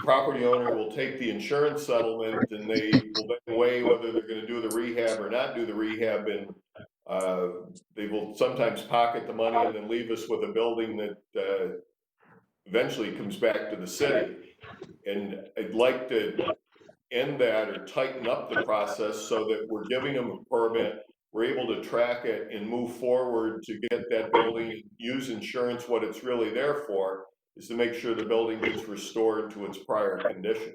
property owner will take the insurance settlement and they will then weigh whether they're going to do the rehab or not do the rehab, and they will sometimes pocket the money and then leave us with a building that eventually comes back to the city. And I'd like to end that or tighten up the process so that we're giving them a permit, we're able to track it and move forward to get that building and use insurance. What it's really there for is to make sure the building gets restored to its prior condition.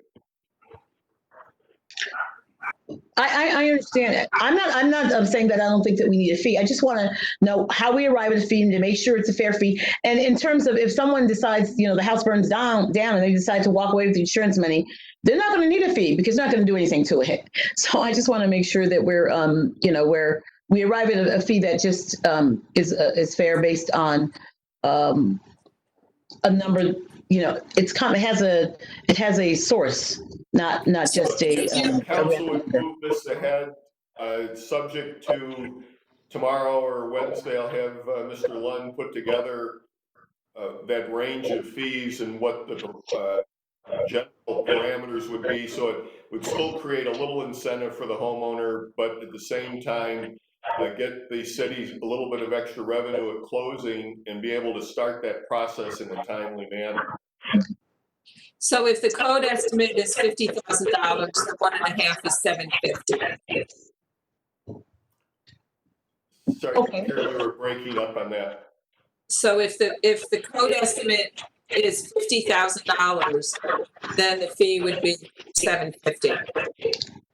I understand it. I'm not saying that I don't think that we need a fee. I just want to know how we arrive at a fee and to make sure it's a fair fee. And in terms of if someone decides, the house burns down and they decide to walk away with the insurance money, they're not going to need a fee because they're not going to do anything to it. So I just want to make sure that we're, we arrive at a fee that just is fair based on a number. It has a source, not just a. Council would move this ahead, subject to tomorrow or Wednesday. I'll have Mr. Lund put together that range of fees and what the general parameters would be. So it would still create a little incentive for the homeowner, but at the same time, get the city a little bit of extra revenue at closing and be able to start that process in a timely manner. So if the code estimate is $50,000, the 1.5 is $750. Sorry, Okay. you were breaking up on that. So if the code estimate is $50,000, then the fee would be $750. The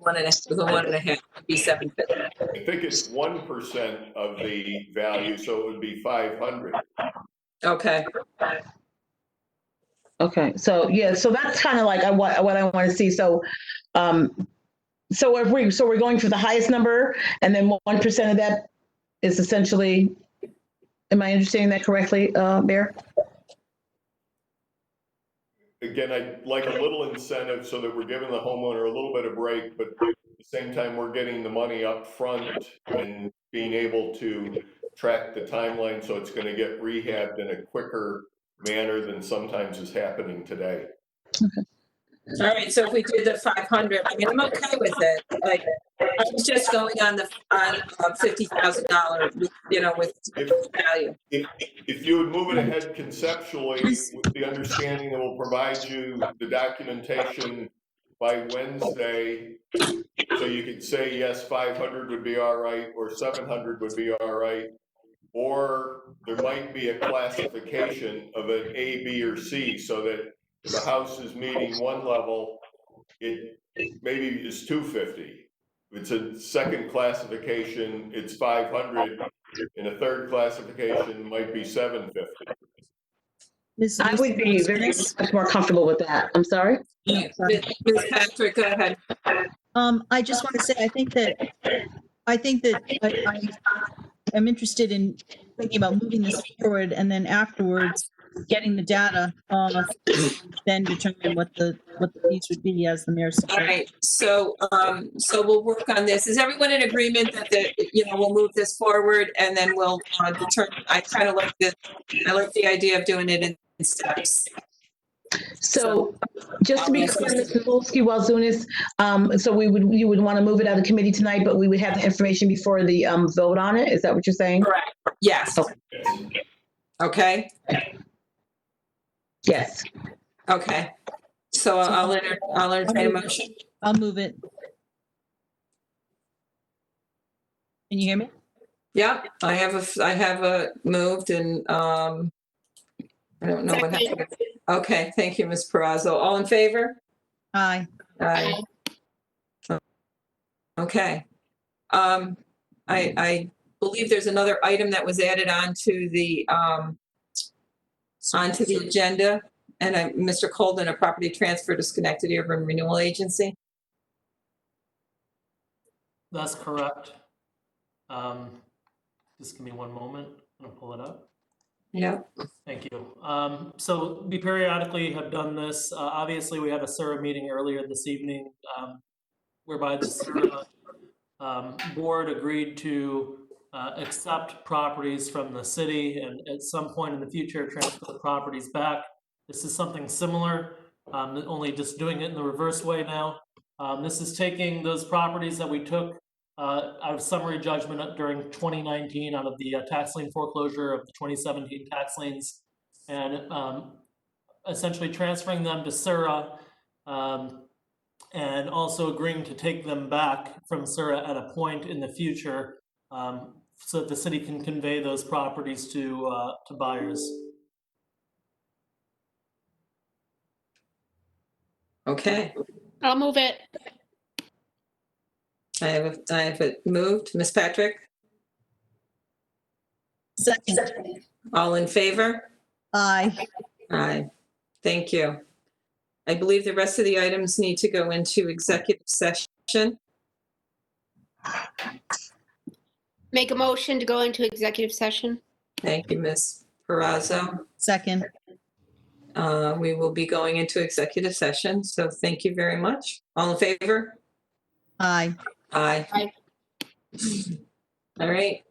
1.5 would be $750. I think it's 1% of the value, so it would be $500. Okay. Okay. So so that's kind of like what I want to see. So, so we're going for the highest number, and then 1% of that is essentially, am I understanding that correctly, Mayor? Again, I'd like a little incentive so that we're giving the homeowner a little bit of break, but at the same time, we're getting the money up front and being able to track the timeline so it's going to get rehabbed in a quicker manner than sometimes is happening today. All right, so if we did the 500, I mean, I'm okay with it. Like, I was just going on the, on $50,000, you know, with value. If you would move it ahead conceptually with the understanding that we'll provide you the documentation by Wednesday, so you could say, yes, 500 would be all right, or 700 would be all right, or there might be a classification of an A, B, or C, so that if a house is meeting one level, it maybe is 250. If it's a second classification, it's 500. In a third classification, might be 750. I would be very much more comfortable with that. I'm sorry. Ms. Patrick, go ahead. I just want to say, I think that I am interested in thinking about moving this forward and then afterwards getting the data, then determine what the fees would be, as the mayor All suggested. right, so, so we'll work on this. Is everyone in agreement that we'll move this forward and then we'll determine, I kind of like I like the idea of doing it in steps. So just to be clear, Mr. Volsky-Walzunis, so you would want to move it out of committee tonight, but we would have the information before the vote on it? Is that what you're saying? Correct, yes. Okay, Yes. okay. So I'll entertain a motion. I'll move it. Can you hear me? Yeah, I have a moved and, I don't know what happened. Okay, thank you, Ms. Perazzo. All in favor? Aye. Aye. Okay. I believe there's another item that was added onto the agenda. And Mr. Colden, a property transfer to Schenectady Urban Renewal Agency. That's correct. Just give me one moment. I'm gonna pull it up. Yeah. Thank you. So we periodically have done this. Obviously, we had a SURA meeting earlier this evening, whereby the SURA board agreed to accept properties from the city and at some point in the future transfer the properties back. This is something similar, only just doing it in the reverse way now. This is taking those properties that we took out of summary judgment during 2019 out of the tax lien foreclosure of the 2017 tax liens, and essentially transferring them to SURA, and also agreeing to take them back from SURA at a point in the future, so that the city can convey those properties to buyers. Okay. I'll move it. I have it moved. Ms. Patrick? Second. All in favor? Aye. Aye. Thank you. I believe the rest of the items need to go into executive session. Make a motion to go into executive session. Thank you, Ms. Perazzo. Second. We will be going into executive session, so thank you very much. All in favor? Aye. Aye. Aye. All right.